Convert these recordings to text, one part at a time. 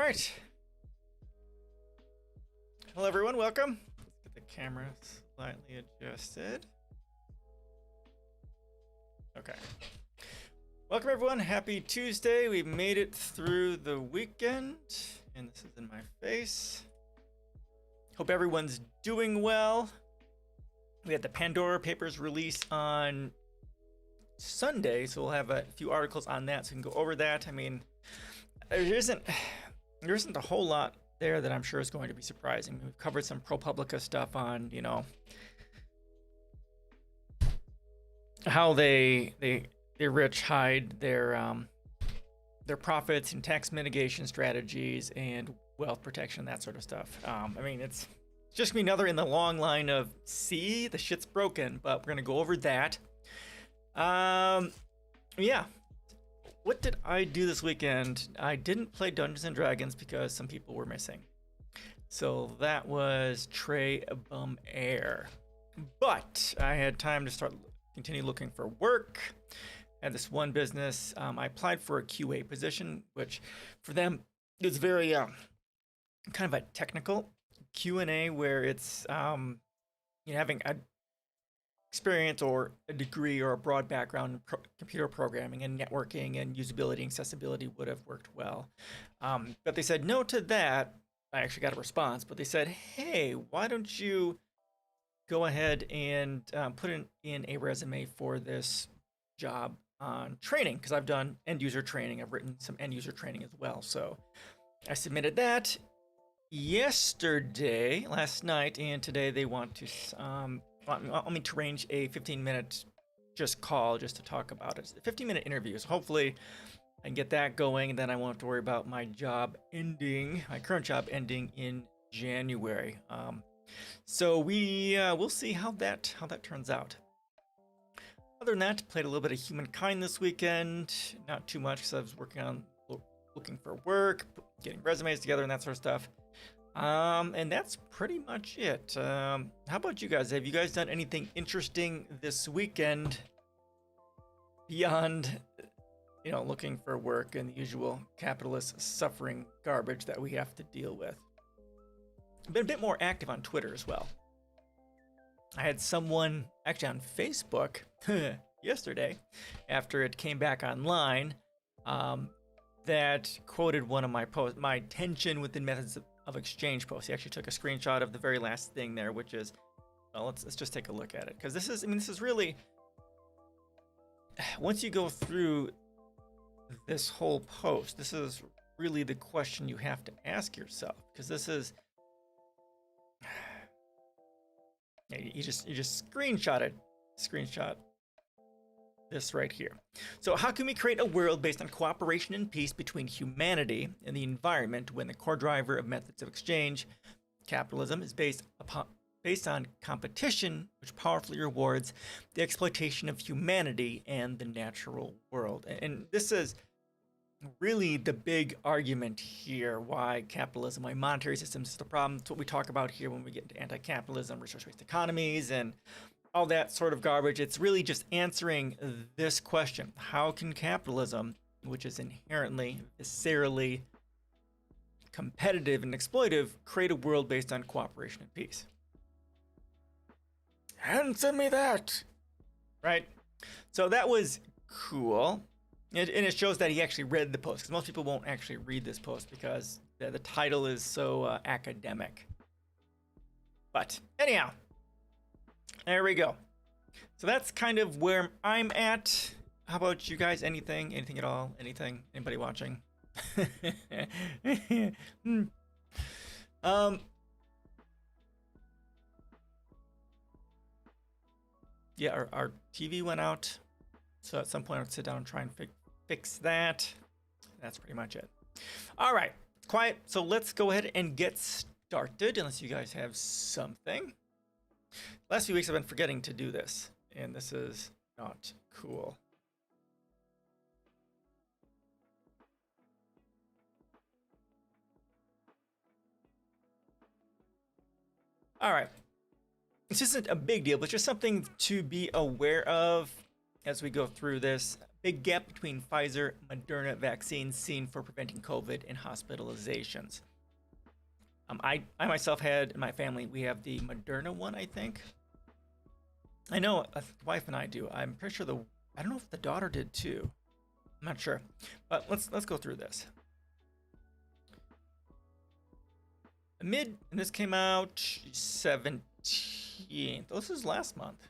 right. Hello, everyone. Welcome. Let's get the camera slightly adjusted. Okay. Welcome, everyone. Happy Tuesday. We made it through the weekend, and this is in my face. Hope everyone's doing well. We had the Pandora Papers release on Sunday, so we'll have a few articles on that, so we can go over that. I mean, there isn't a whole lot there that I'm sure is going to be surprising. We've covered some ProPublica stuff on, you know, how they rich hide their profits and tax mitigation strategies and wealth protection, that sort of stuff. I mean, it's just gonna be another in the long line of, see, the shit's broken, but we're gonna go over that. Yeah. What did I do this weekend? I didn't play Dungeons and Dragons because some people were missing. So that was Trey Bum Air. But I had time to continue looking for work. I had this one business. I applied for a QA position, which for them is very kind of a technical Q&A where it's having a experience or a degree or a broad background in computer programming and networking and usability and accessibility would have worked well. But they said no to that. I actually got a response, but they said, hey, why don't you go ahead and put in a resume for this job on training, because I've done end user training. I've written some end user training as well. So I submitted that yesterday, last night, and today they want me to arrange a 15-minute call just to talk about it. 15-minute interview. So hopefully I can get that going, and then I won't have to worry about my current job ending in January. So we'll see how that turns out. Other than that, played a little bit of Humankind this weekend. Not too much because I was working on looking for work, getting resumes together, and that sort of stuff. And that's pretty much it. How about you guys? Have you guys done anything interesting this weekend beyond, looking for work and the usual capitalist suffering garbage that we have to deal with? I've been a bit more active on Twitter as well. I had someone actually on Facebook yesterday, after it came back online, that quoted one of my posts, my tension within methods of exchange post. He actually took a screenshot of the very last thing there, which is, well, let's just take a look at it, because this is really, once you go through this whole post, this is really the question you have to ask yourself, because this is, you just screenshot this right here. So how can we create a world based on cooperation and peace between humanity and the environment when the core driver of methods of exchange, capitalism, is based on competition, which powerfully rewards the exploitation of humanity and the natural world? And this is really the big argument here, why capitalism, why monetary systems is the problem. It's what we talk about here when we get into anti-capitalism, resource-based economies, and all that sort of garbage. It's really just answering this question: how can capitalism, which is inherently, viscerally competitive and exploitive, create a world based on cooperation and peace? Answer me that! Right? So that was cool. And it shows that he actually read the post, because most people won't actually read this post because the title is so academic. But anyhow, there we go. So that's kind of where I'm at. How about you guys? Anything at all? Anything? Anybody watching? Yeah, our TV went out. So at some point I'll sit down and try and fix that. That's pretty much it. All right, quiet. So let's go ahead and get started, unless you guys have something. Last few weeks I've been forgetting to do this, and this is not cool. All right. This isn't a big deal, but just something to be aware of as we go through this. big gap between Pfizer Moderna vaccines seen for preventing COVID and hospitalizations. I myself had, in my family, we have the Moderna one, I think. I know the wife and I do. I'm pretty sure I don't know if the daughter did too. I'm not sure. But let's go through this. And this came out 17th. This is last month.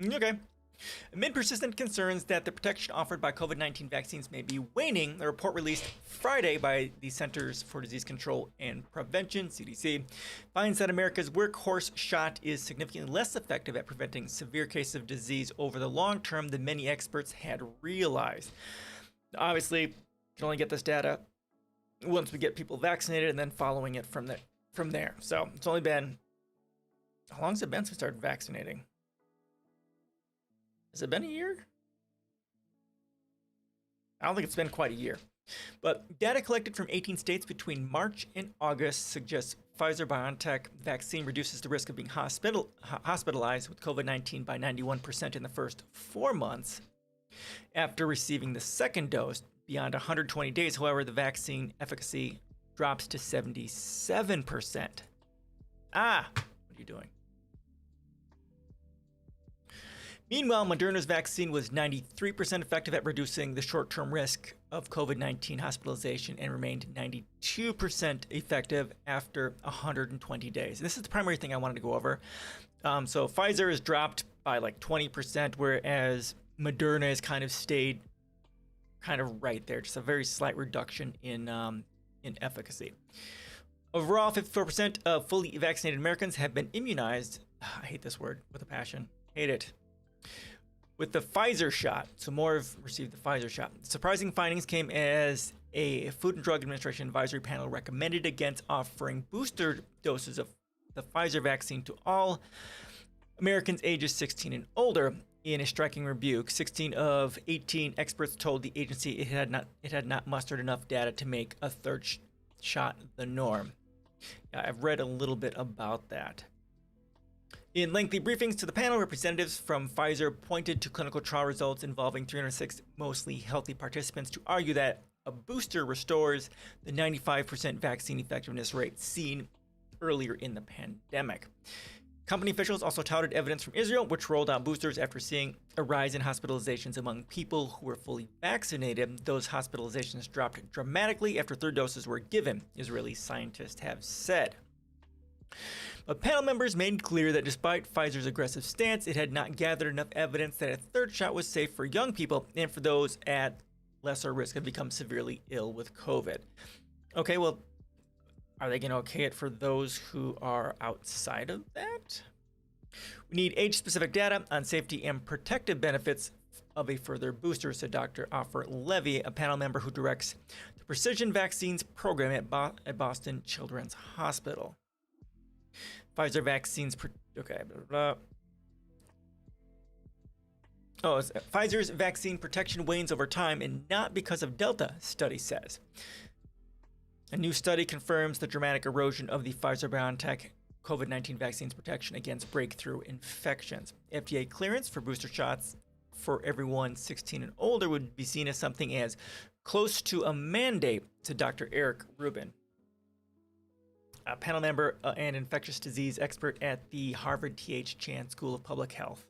Okay. Amid persistent concerns that the protection offered by COVID-19 vaccines may be waning, the report released Friday by the Centers for Disease Control and Prevention, CDC, finds that America's workhorse shot is significantly less effective at preventing severe cases of disease over the long term than many experts had realized. Obviously, you can only get this data once we get people vaccinated and then following it from there. So it's only been, how long has it been since we started vaccinating? Has it been a year? I don't think it's been quite a year. But data collected from 18 states between March and August suggests Pfizer-BioNTech vaccine reduces the risk of being hospitalized with COVID-19 by 91% in the first 4 months after receiving the second dose. Beyond 120 days, however, the vaccine efficacy drops to 77%. What are you doing? Meanwhile, Moderna's vaccine was 93% effective at reducing the short-term risk of COVID-19 hospitalization and remained 92% effective after 120 days. This is the primary thing I wanted to go over. So Pfizer has dropped by like 20%, whereas Moderna has kind of stayed kind of right there, just a very slight reduction in efficacy. Overall, 54% of fully vaccinated Americans have been immunized. I hate this word with a passion. Hate it. With the Pfizer shot, so more have received the Pfizer shot. Surprising findings came as a Food and Drug Administration advisory panel recommended against offering booster doses of the Pfizer vaccine to all Americans ages 16 and older. In a striking rebuke, 16 of 18 experts told the agency it had not mustered enough data to make a third shot the norm. Yeah, I've read a little bit about that. In lengthy briefings to the panel, representatives from Pfizer pointed to clinical trial results involving 306 mostly healthy participants to argue that a booster restores the 95% vaccine effectiveness rate seen earlier in the pandemic. Company officials also touted evidence from Israel, which rolled out boosters after seeing a rise in hospitalizations among people who were fully vaccinated. Those hospitalizations dropped dramatically after third doses were given, Israeli scientists have said. But panel members made clear that despite Pfizer's aggressive stance, it had not gathered enough evidence that a third shot was safe for young people and for those at lesser risk of becoming severely ill with COVID. Okay, well, are they going to okay it for those who are outside of that? We need age-specific data on safety and protective benefits of a further booster, said Dr. Ofer Levy, a panel member who directs the Precision Vaccines Program at Boston Children's Hospital. Pfizer vaccines, Pfizer's vaccine protection wanes over time and not because of Delta, study says. A new study confirms the dramatic erosion of the Pfizer-BioNTech COVID-19 vaccine's protection against breakthrough infections. FDA clearance for booster shots for everyone 16 and older would be seen as something as close to a mandate, to Dr. Eric Rubin, a panel member and infectious disease expert at the Harvard T.H. Chan School of Public Health.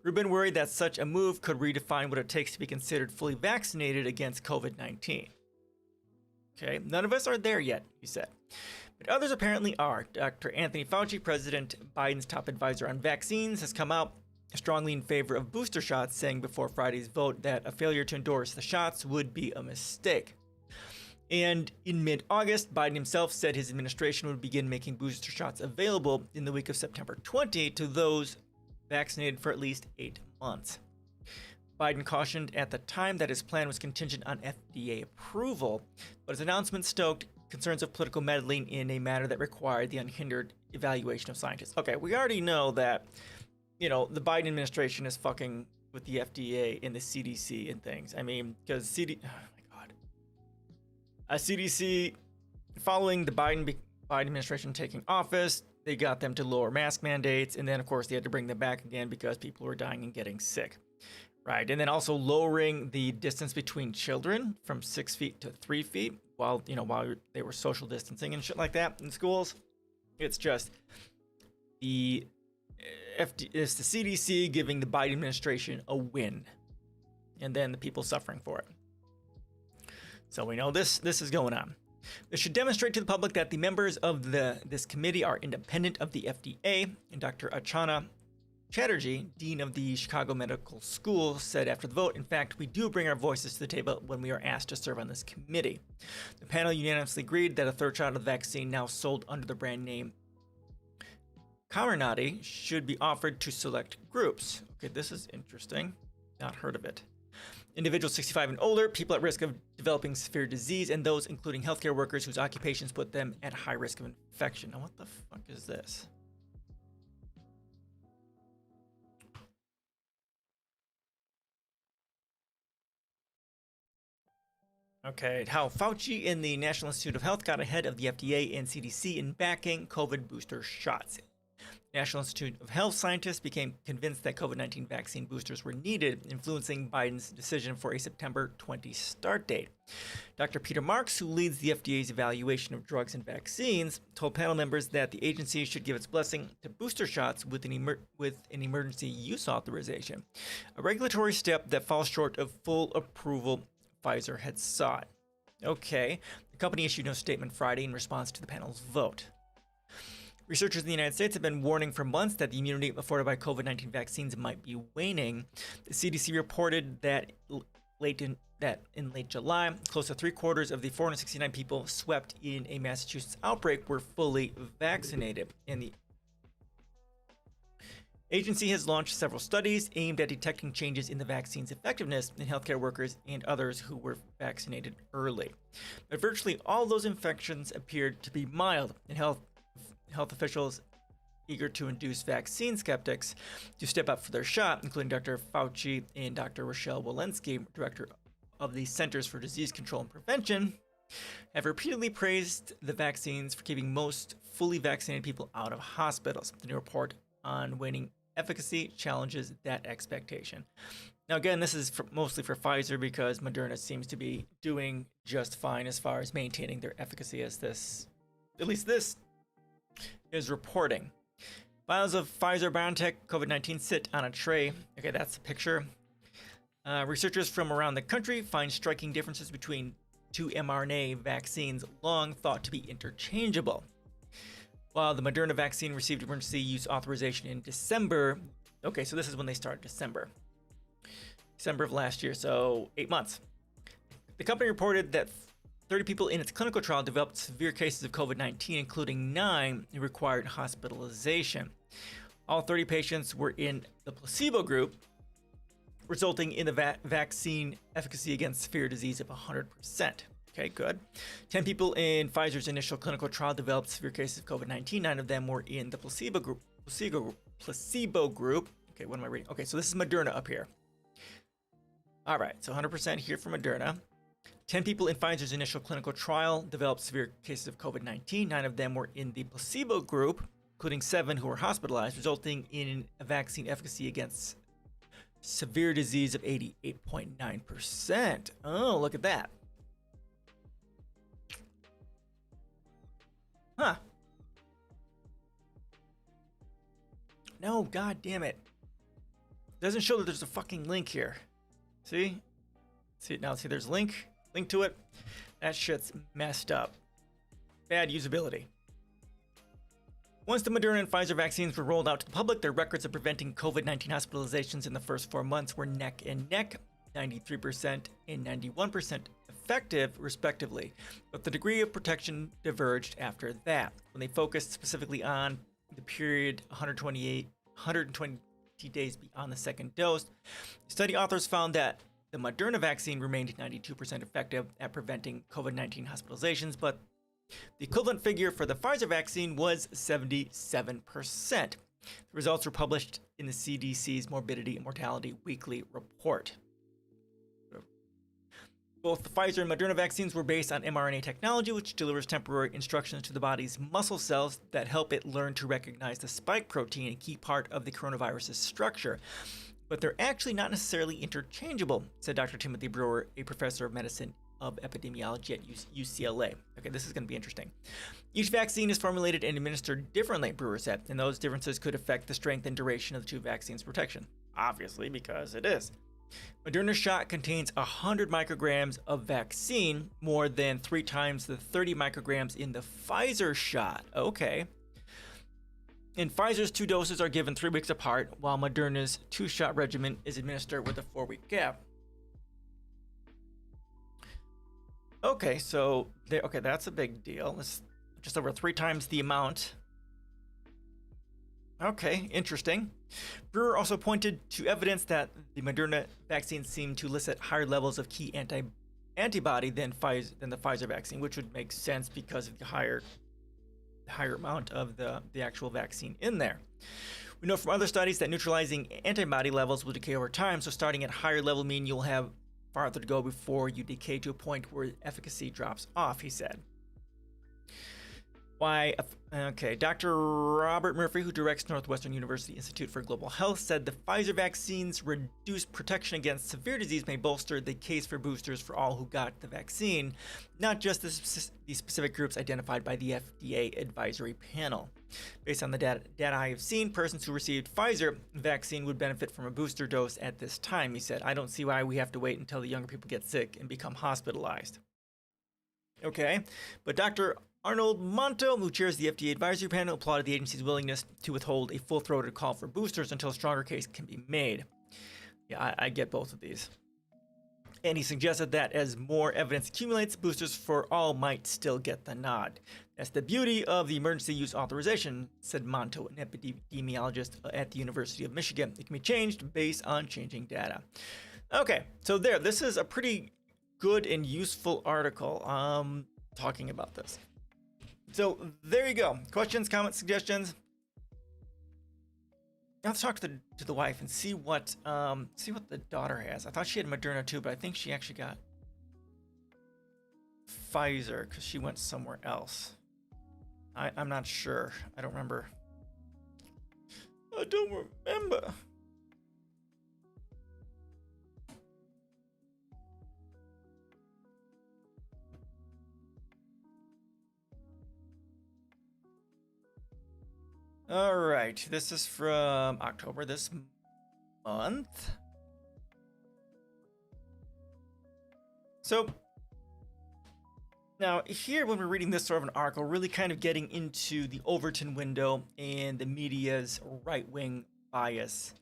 Rubin worried that such a move could redefine what it takes to be considered fully vaccinated against COVID-19. Okay, none of us are there yet, he said. But others apparently are. Dr. Anthony Fauci, President Biden's top advisor on vaccines, has come out strongly in favor of booster shots, saying before Friday's vote that a failure to endorse the shots would be a mistake. And in mid-August, Biden himself said his administration would begin making booster shots available in the week of September 20 to those vaccinated for at least 8 months. Biden cautioned at the time that his plan was contingent on FDA approval, but his announcement stoked concerns of political meddling in a matter that required the unhindered evaluation of scientists. Okay, we already know that, the Biden administration is fucking with the FDA and the CDC and things. I mean, because CDC, following the Biden administration taking office, they got them to lower mask mandates, and then of course they had to bring them back again because people were dying and getting sick. Right, and then also lowering the distance between children from 6 feet to 3 feet while they were social distancing and shit like that in schools. It's just it's the CDC giving the Biden administration a win, and then the people suffering for it. So we know this is going on. This should demonstrate to the public that the members of this committee are independent of the FDA. And Dr. Achana Chatterjee, dean of the Chicago Medical School, said after the vote, "In fact, we do bring our voices to the table when we are asked to serve on this committee." The panel unanimously agreed that a third shot of the vaccine, now sold under the brand name Comirnaty, should be offered to select groups. Okay, this is interesting. Not heard of it. Individuals 65 and older, people at risk of developing severe disease, and those including healthcare workers whose occupations put them at high risk of infection. Now, what the fuck is this? Okay, how Fauci and the National Institute of Health got ahead of the FDA and CDC in backing COVID booster shots. National Institute of Health scientists became convinced that COVID-19 vaccine boosters were needed, influencing Biden's decision for a September 20 start date. Dr. Peter Marks, who leads the FDA's evaluation of drugs and vaccines, told panel members that the agency should give its blessing to booster shots with an emergency use authorization, a regulatory step that falls short of full approval Pfizer had sought. Okay, the company issued no statement Friday in response to the panel's vote. Researchers in the United States have been warning for months that the immunity afforded by COVID-19 vaccines might be waning. The CDC reported that in late July, close to 3/4 of the 469 people swept in a Massachusetts outbreak were fully vaccinated, and the agency has launched several studies aimed at detecting changes in the vaccine's effectiveness in healthcare workers and others who were vaccinated early. But virtually all those infections appeared to be mild, and health officials eager to induce vaccine skeptics to step up for their shot, including Dr. Fauci and Dr. Rochelle Walensky, director of the Centers for Disease Control and Prevention, have repeatedly praised the vaccines for keeping most fully vaccinated people out of hospitals. The new report on waning efficacy challenges that expectation. Now, again, this is mostly for Pfizer because Moderna seems to be doing just fine as far as maintaining their efficacy, as this is reporting. Vials of Pfizer-BioNTech COVID-19 sit on a tray. Okay, that's the picture. Researchers from around the country find striking differences between two mRNA vaccines long thought to be interchangeable. While the Moderna vaccine received emergency use authorization in December, okay, so this is when they started, December of last year, so 8 months. The company reported that 30 people in its clinical trial developed severe cases of COVID-19, including 9 who required hospitalization. All 30 patients were in the placebo group, resulting in the vaccine efficacy against severe disease of 100%. Okay, good. 10 people in Pfizer's initial clinical trial developed severe cases of COVID-19. 9 of them were in the placebo group. Okay, what am I reading? Okay, so this is Moderna up here. All right, so 100% here for Moderna. 10 people in Pfizer's initial clinical trial developed severe cases of COVID-19. 9 of them were in the placebo group, including 7 who were hospitalized, resulting in a vaccine efficacy against severe disease of 88.9%. Oh, look at that. Huh. No, god damn it. Doesn't show that there's a fucking link here. See? See there's a link to it. That shit's messed up. Bad usability. Once the Moderna and Pfizer vaccines were rolled out to the public, their records of preventing COVID-19 hospitalizations in the first 4 months were neck and neck, 93% and 91% effective, respectively, but the degree of protection diverged after that. When they focused specifically on the period 120 days beyond the second dose, study authors found that the Moderna vaccine remained 92% effective at preventing COVID-19 hospitalizations, but the equivalent figure for the Pfizer vaccine was 77%. The results were published in the CDC's Morbidity and Mortality Weekly Report. Both the Pfizer and Moderna vaccines were based on mRNA technology, which delivers temporary instructions to the body's muscle cells that help it learn to recognize the spike protein, a key part of the coronavirus's structure. But they're actually not necessarily interchangeable, said Dr. Timothy Brewer, a professor of medicine of epidemiology at UCLA. Okay, this is going to be interesting. Each vaccine is formulated and administered differently, Brewer said, and those differences could affect the strength and duration of the two vaccines' protection. Obviously, because it is. Moderna's shot contains 100 micrograms of vaccine, more than 3 times the 30 micrograms in the Pfizer shot. Okay. And Pfizer's 2 doses are given 3 weeks apart, while Moderna's 2-shot regimen is administered with a 4-week gap. Okay, so that's a big deal. It's just over 3 times the amount. Okay, interesting. Brewer also pointed to evidence that the Moderna vaccine seemed to elicit higher levels of key antibody than the Pfizer vaccine, which would make sense because of the higher amount of the actual vaccine in there. We know from other studies that neutralizing antibody levels will decay over time, so starting at higher level mean you'll have farther to go before you decay to a point where efficacy drops off, he said. Dr. Robert Murphy, who directs Northwestern University Institute for Global Health, said the Pfizer vaccine's reduced protection against severe disease may bolster the case for boosters for all who got the vaccine, not just the specific groups identified by the FDA advisory panel. Based on the data I have seen, persons who received Pfizer vaccine would benefit from a booster dose at this time, he said. I don't see why we have to wait until the younger people get sick and become hospitalized. Okay, but Dr. Arnold Monto, who chairs the FDA advisory panel, applauded the agency's willingness to withhold a full-throated call for boosters until a stronger case can be made. Yeah, I get both of these. And he suggested that as more evidence accumulates, boosters for all might still get the nod. That's the beauty of the emergency use authorization, said Monto, an epidemiologist at the University of Michigan. It can be changed based on changing data. Okay, so this is a pretty good and useful article talking about this. So there you go. Questions, comments, suggestions. Let's talk to the wife and see what the daughter has. I thought she had Moderna too, but I think she actually got Pfizer because she went somewhere else. I'm not sure. I don't remember. I don't remember. All right, this is from October this month. So now here, when we're reading this sort of an article, really kind of getting into the Overton window and the media's right-wing bias,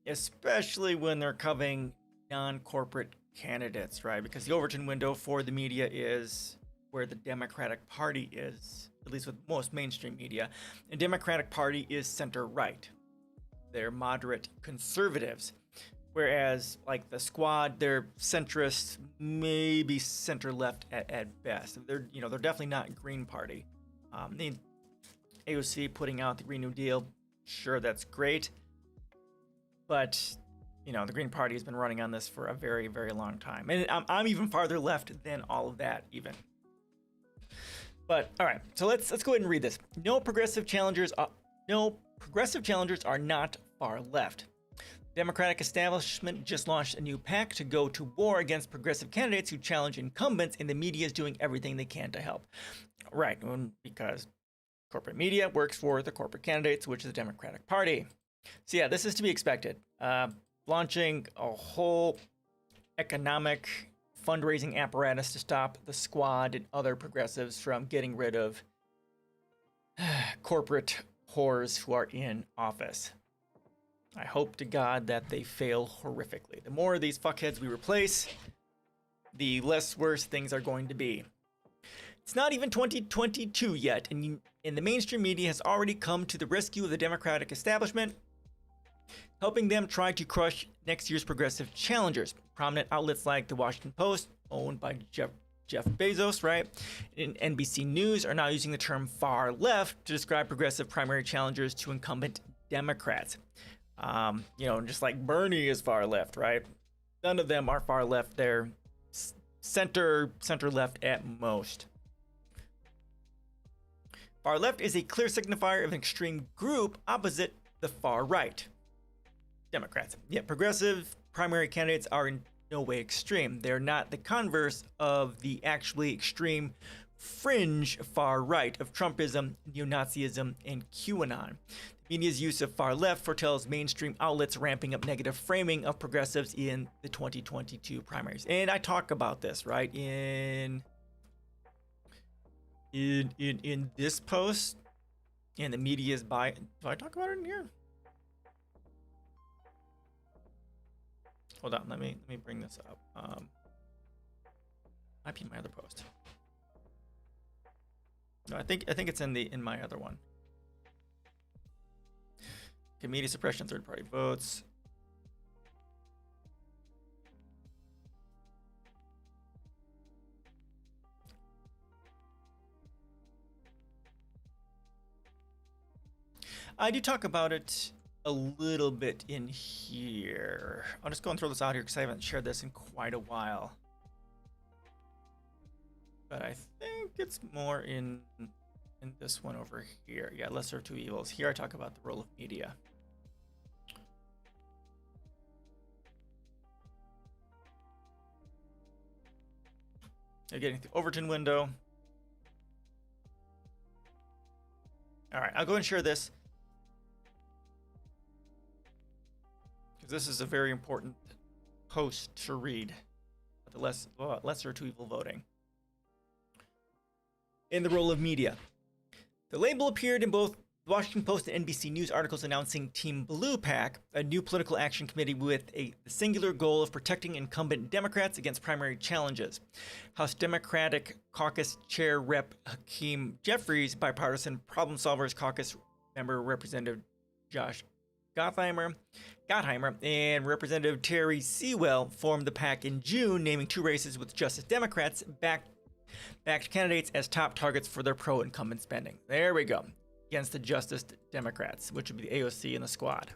especially when they're covering non-corporate candidates, right? Because the Overton window for the media is where the Democratic Party is, at least with most mainstream media. And Democratic Party is center-right. They're moderate conservatives. Whereas, like the Squad, they're centrist, maybe center-left at best. They're definitely not Green Party. The AOC putting out the Green New Deal, sure, that's great. But, the Green Party has been running on this for a very, very long time. And I'm even farther left than all of that, even. But all right, so let's go ahead and read this. No progressive challengers are not far left. Democratic establishment just launched a new pact to go to war against progressive candidates who challenge incumbents, and the media is doing everything they can to help. Right, because corporate media works for the corporate candidates, which is the Democratic Party. So yeah, this is to be expected. Launching a whole economic fundraising apparatus to stop the Squad and other progressives from getting rid of corporate whores who are in office. I hope to God that they fail horrifically. The more of these fuckheads we replace, the less worse things are going to be. It's not even 2022 yet, and the mainstream media has already come to the rescue of the Democratic establishment, helping them try to crush next year's progressive challengers. Prominent outlets like the Washington Post, owned by Jeff Bezos, right, and NBC News are now using the term far left to describe progressive primary challengers to incumbent Democrats. Just like Bernie is far left, right? None of them are far left. They're center left at most. Far left is a clear signifier of an extreme group opposite the far right, Democrats. Yet progressive primary candidates are in no way extreme. They're not the converse of the actually extreme fringe far right of Trumpism, neo-Nazism, and QAnon. The media's use of far left foretells mainstream outlets ramping up negative framing of progressives in the 2022 primaries. And I talk about this, right, in this post, and the media's bias. Do I talk about it in here? Hold on, let me bring this up. Might be my other post. No, I think it's in my other one. Okay, media suppression, third-party votes. I do talk about it a little bit in here. I'll just go and throw this out here because I haven't shared this in quite a while. But I think it's more in this one over here. Yeah, lesser of two evils. Here I talk about the role of media. You're getting the Overton window. All right, I'll go and share this, because this is a very important post to read. The lesser of two evil voting. In the role of media. The label appeared in both the Washington Post and NBC News articles announcing Team Blue PAC, a new political action committee with a singular goal of protecting incumbent Democrats against primary challenges. House Democratic Caucus Chair Rep. Hakeem Jeffries, Bipartisan Problem Solvers Caucus member Representative Josh Gottheimer, and Representative Terry Sewell formed the PAC in June, naming two races with Justice Democrats backed candidates as top targets for their pro-incumbent spending. There we go. Against the Justice Democrats, which would be the AOC and the Squad.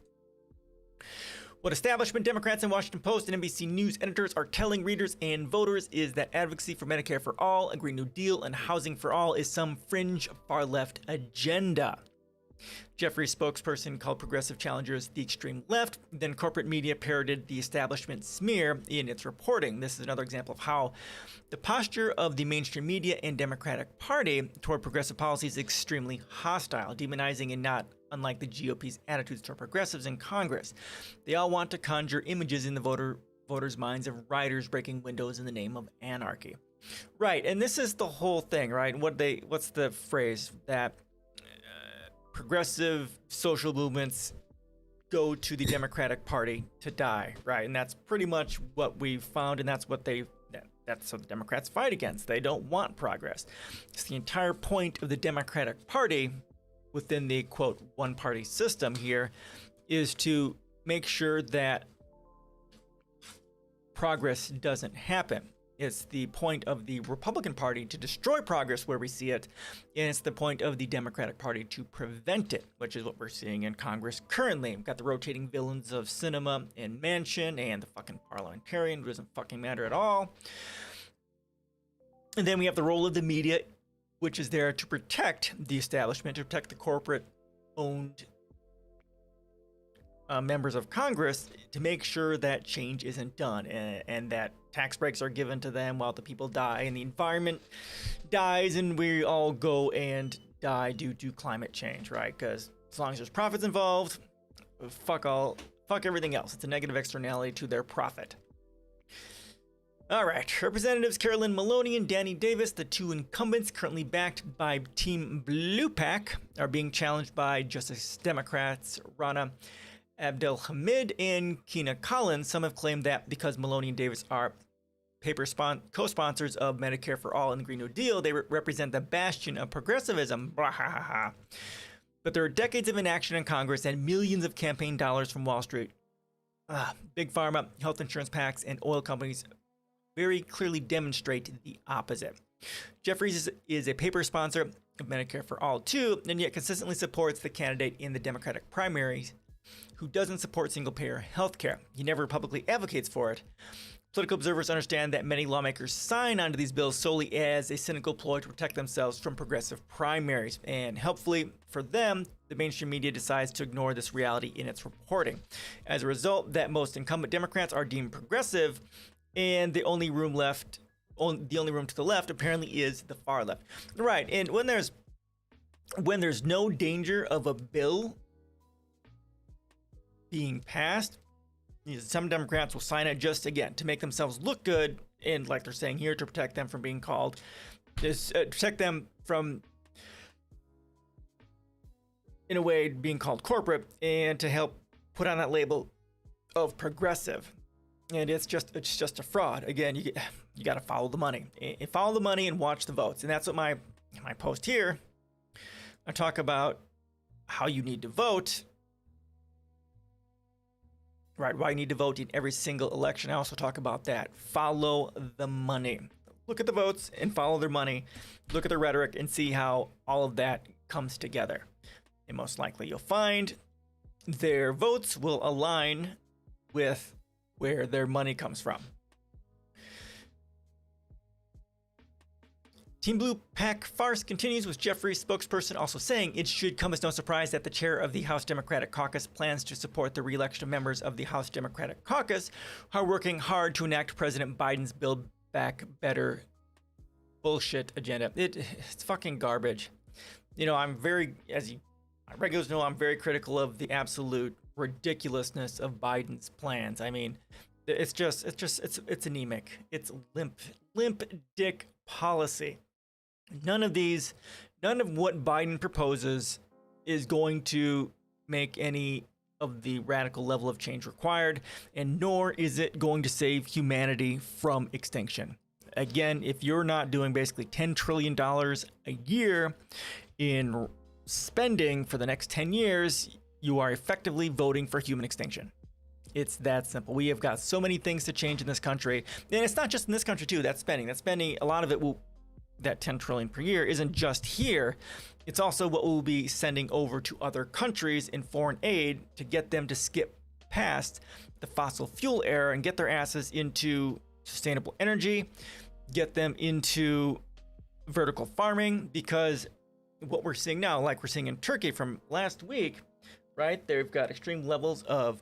What establishment Democrats in Washington Post and NBC News editors are telling readers and voters is that advocacy for Medicare for all, a Green New Deal, and housing for all is some fringe far-left agenda. Jeffrey's spokesperson called progressive challengers the extreme left, then corporate media parroted the establishment smear in its reporting. This is another example of how the posture of the mainstream media and Democratic Party toward progressive policy is extremely hostile, demonizing and not unlike the GOP's attitudes toward progressives in Congress. They all want to conjure images in the voters' minds of rioters breaking windows in the name of anarchy. Right, and this is the whole thing, right? What's the phrase that progressive social movements go to the Democratic Party to die, right? And that's pretty much what we've found, and that's what the Democrats fight against. They don't want progress. It's the entire point of the Democratic Party within the, quote, one-party system here is to make sure that progress doesn't happen. It's the point of the Republican Party to destroy progress where we see it, and it's the point of the Democratic Party to prevent it, which is what we're seeing in Congress currently. We've got the rotating villains of Sinema and Manchin and the fucking parliamentarian, who doesn't fucking matter at all. And then we have the role of the media, which is there to protect the establishment, to protect the corporate-owned members of Congress, to make sure that change isn't done and that tax breaks are given to them while the people die and the environment dies and we all go and die due to climate change, right? Because as long as there's profits involved, fuck everything else. It's a negative externality to their profit. All right, Representatives Carolyn Maloney and Danny Davis, the two incumbents currently backed by Team Blue PAC, are being challenged by Justice Democrats Rana Abdelhamid and Keena Collins. Some have claimed that because Maloney and Davis are co-sponsors of Medicare for All and the Green New Deal, they represent the bastion of progressivism. But there are decades of inaction in Congress and millions of campaign dollars from Wall Street. Big pharma, health insurance PACs, and oil companies very clearly demonstrate the opposite. Jeffries is a paper sponsor of Medicare for All too, and yet consistently supports the candidate in the Democratic primaries who doesn't support single-payer health care. He never publicly advocates for it. Political observers understand that many lawmakers sign onto these bills solely as a cynical ploy to protect themselves from progressive primaries. And helpfully for them, the mainstream media decides to ignore this reality in its reporting. As a result, that most incumbent Democrats are deemed progressive, and the only room to the left apparently is the far left. Right, and when there's no danger of a bill being passed, some Democrats will sign it just, again, to make themselves look good, and like they're saying here, to protect them from being called, protect them from, in a way, being called corporate, and to help put on that label of progressive. And it's just a fraud. Again, you got to follow the money. Follow the money and watch the votes. And that's what my post here, I talk about how you need to vote. Right, why you need to vote in every single election. I also talk about that. Follow the money. Look at the votes and follow their money. Look at their rhetoric and see how all of that comes together. And most likely you'll find their votes will align with where their money comes from. Team Blue PAC farce continues, with Jeffrey's spokesperson also saying it should come as no surprise that the chair of the House Democratic Caucus plans to support the re-election of members of the House Democratic Caucus who are working hard to enact President Biden's Build Back Better bullshit agenda. It's fucking garbage. You know, I'm very, as you regulars know, I'm very critical of the absolute ridiculousness of Biden's plans. I mean, it's anemic. It's limp dick policy. None of what Biden proposes is going to make any of the radical level of change required, and nor is it going to save humanity from extinction. Again, if you're not doing basically $10 trillion a year in spending for the next 10 years, you are effectively voting for human extinction. It's that simple. We have got so many things to change in this country, and it's not just in this country too. That spending, a lot of it will, that 10 trillion per year isn't just here. It's also what we'll be sending over to other countries in foreign aid to get them to skip past the fossil fuel era and get their asses into sustainable energy, get them into vertical farming, because what we're seeing now, like we're seeing in Turkey from last week, right? They've got extreme levels of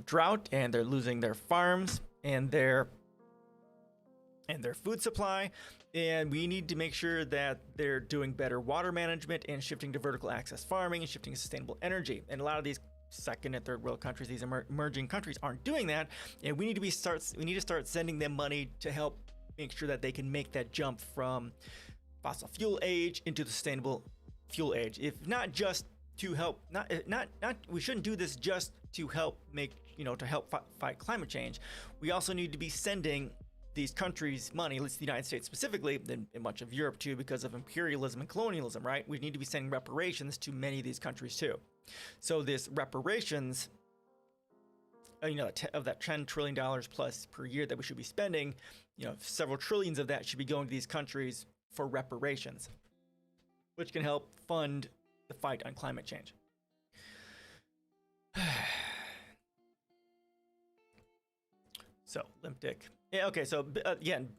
drought, and they're losing their farms and their food supply. And we need to make sure that they're doing better water management and shifting to vertical access farming and shifting to sustainable energy. And a lot of these second and third world countries, these emerging countries, aren't doing that. And we need to start sending them money to help make sure that they can make that jump from fossil fuel age into the sustainable fuel age. If not just to help, we shouldn't do this just to help fight climate change. We also need to be sending these countries money, at least the United States specifically, and much of Europe too, because of imperialism and colonialism, right? We need to be sending reparations to many of these countries too. So this reparations, of that $10 trillion plus per year that we should be spending, several trillions of that should be going to these countries for reparations, which can help fund the fight on climate change. So, limp dick. Yeah, okay, so again,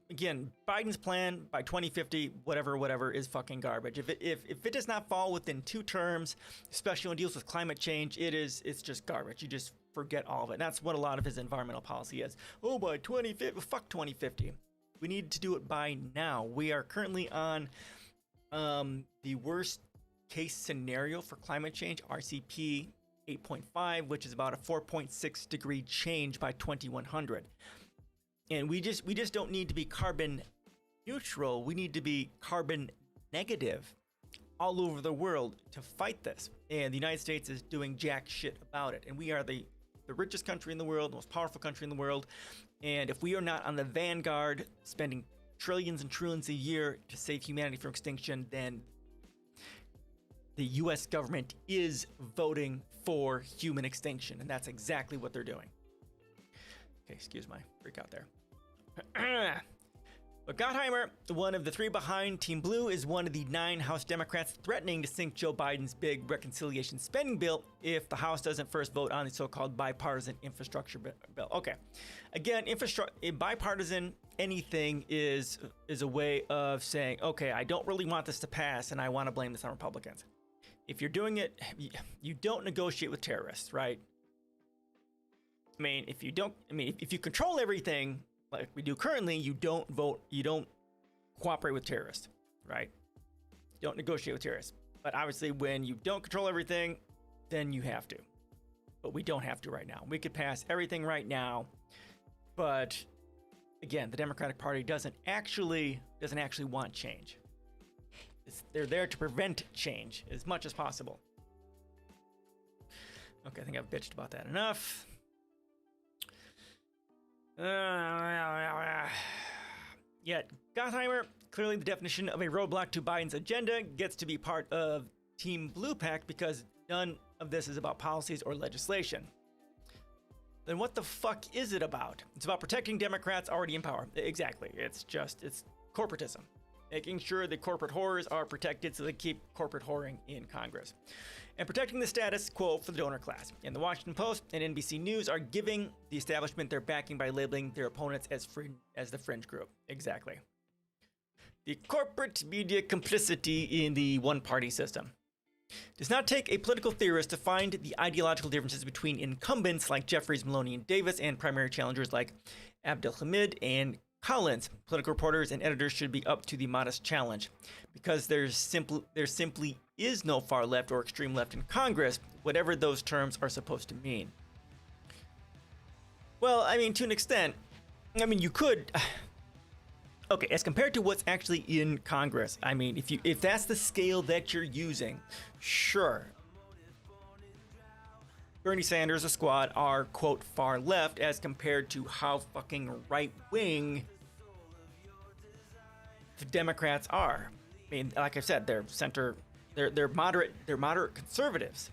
Biden's plan by 2050, whatever, is fucking garbage. If it does not fall within 2 terms, especially when it deals with climate change, it's just garbage. You just forget all of it. And that's what a lot of his environmental policy is. Oh, by 2050, fuck 2050. We need to do it by now. We are currently on the worst case scenario for climate change, RCP 8.5, which is about a 4.6 degree change by 2100. And we just don't need to be carbon neutral. We need to be carbon negative all over the world to fight this. And the United States is doing jack shit about it. And we are the richest country in the world, the most powerful country in the world. And if we are not on the vanguard, spending trillions and trillions a year to save humanity from extinction, then the US government is voting for human extinction. And that's exactly what they're doing. Okay, excuse my freak out there. But Gottheimer, one of the three behind Team Blue, is one of the 9 House Democrats threatening to sink Joe Biden's big reconciliation spending bill if the House doesn't first vote on the so-called bipartisan infrastructure bill. Okay, again, bipartisan anything is a way of saying, okay, I don't really want this to pass, and I want to blame this on Republicans. If you're doing it, you don't negotiate with terrorists, right? I mean, if you control everything like we do currently, you don't cooperate with terrorists, right? You don't negotiate with terrorists. But obviously, when you don't control everything, then you have to. But we don't have to right now. We could pass everything right now, but again, the Democratic Party doesn't actually want change. They're there to prevent change as much as possible. Okay, I think I've bitched about that enough. Yet Gottheimer, clearly the definition of a roadblock to Biden's agenda, gets to be part of Team Blue Pack because none of this is about policies or legislation. Then what the fuck is it about? It's about protecting Democrats already in power. Exactly. It's corporatism. Making sure the corporate whores are protected so they keep corporate whoring in Congress. And protecting the status quo for the donor class. And the Washington Post and NBC News are giving the establishment their backing by labeling their opponents as the fringe group. Exactly. The corporate media complicity in the one-party system. It does not take a political theorist to find the ideological differences between incumbents like Jeffries, Maloney, and Davis and primary challengers like Abdelhamid and Collins. Political reporters and editors should be up to the modest challenge. Because there simply is no far left or extreme left in Congress, whatever those terms are supposed to mean. Well, I mean, to an extent, I mean, you could. Okay, as compared to what's actually in Congress, I mean, if that's the scale that you're using, sure. Bernie Sanders, a squad, are, quote, far left as compared to how fucking right-wing the Democrats are. I mean, like I said, they're center, they're moderate conservatives.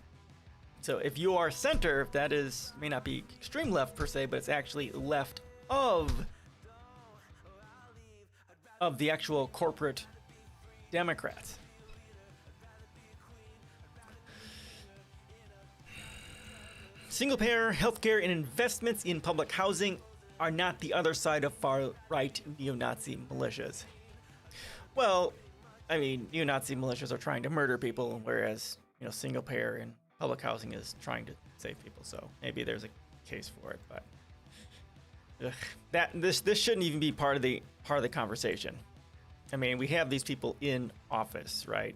So if you are center, that may not be extreme left per se, but it's actually left of the actual corporate Democrats. Single-payer healthcare and investments in public housing are not the other side of far-right neo-Nazi militias. Well, I mean, neo-Nazi militias are trying to murder people, whereas, single-payer and public housing is trying to save people. So maybe there's a case for it, but this shouldn't even be part of the conversation. I mean, we have these people in office, right?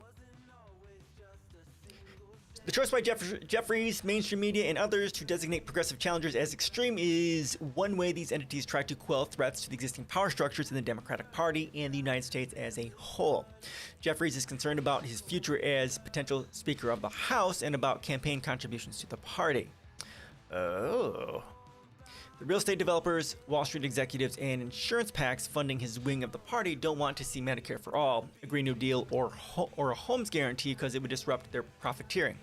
The choice by Jeffries, mainstream media, and others to designate progressive challengers as extreme is one way these entities try to quell threats to the existing power structures in the Democratic Party and the United States as a whole. Jeffries is concerned about his future as potential Speaker of the House and about campaign contributions to the party. Oh. The real estate developers, Wall Street executives, and insurance PACs funding his wing of the party don't want to see Medicare for All, a Green New Deal, or a homes guarantee because it would disrupt their profiteering.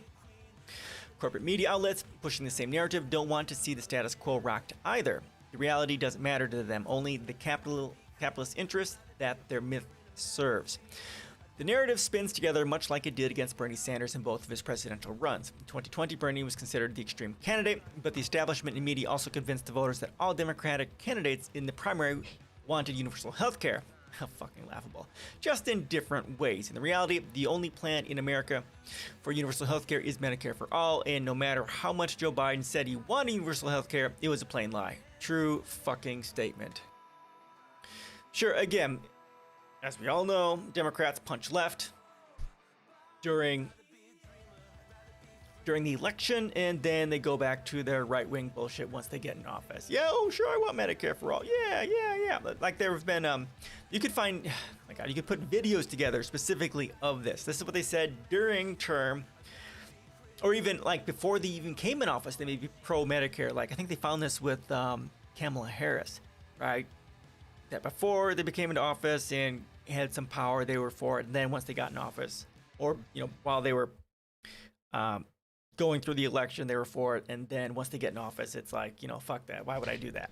Corporate media outlets pushing the same narrative don't want to see the status quo rocked either. The reality doesn't matter to them, only the capitalist interests that their myth serves. The narrative spins together much like it did against Bernie Sanders in both of his presidential runs. In 2020, Bernie was considered the extreme candidate, but the establishment and media also convinced the voters that all Democratic candidates in the primary wanted universal health care. How fucking laughable. Just in different ways. In the reality, the only plan in America for universal health care is Medicare for All, and no matter how much Joe Biden said he wanted universal health care, it was a plain lie. True fucking statement. Sure, again, as we all know, Democrats punch left during the election, and then they go back to their right-wing bullshit once they get in office. Yeah, oh, sure, I want Medicare for All. Yeah. Like there have been, you could find, oh my God, you could put videos together specifically of this. This is what they said during term, or even like before they even came in office, they may be pro-Medicare. Like I think they found this with Kamala Harris, right? That before they became into office and had some power, they were for it. And then once they got in office, or while they were going through the election, they were for it. And then once they get in office, it's like, fuck that. Why would I do that?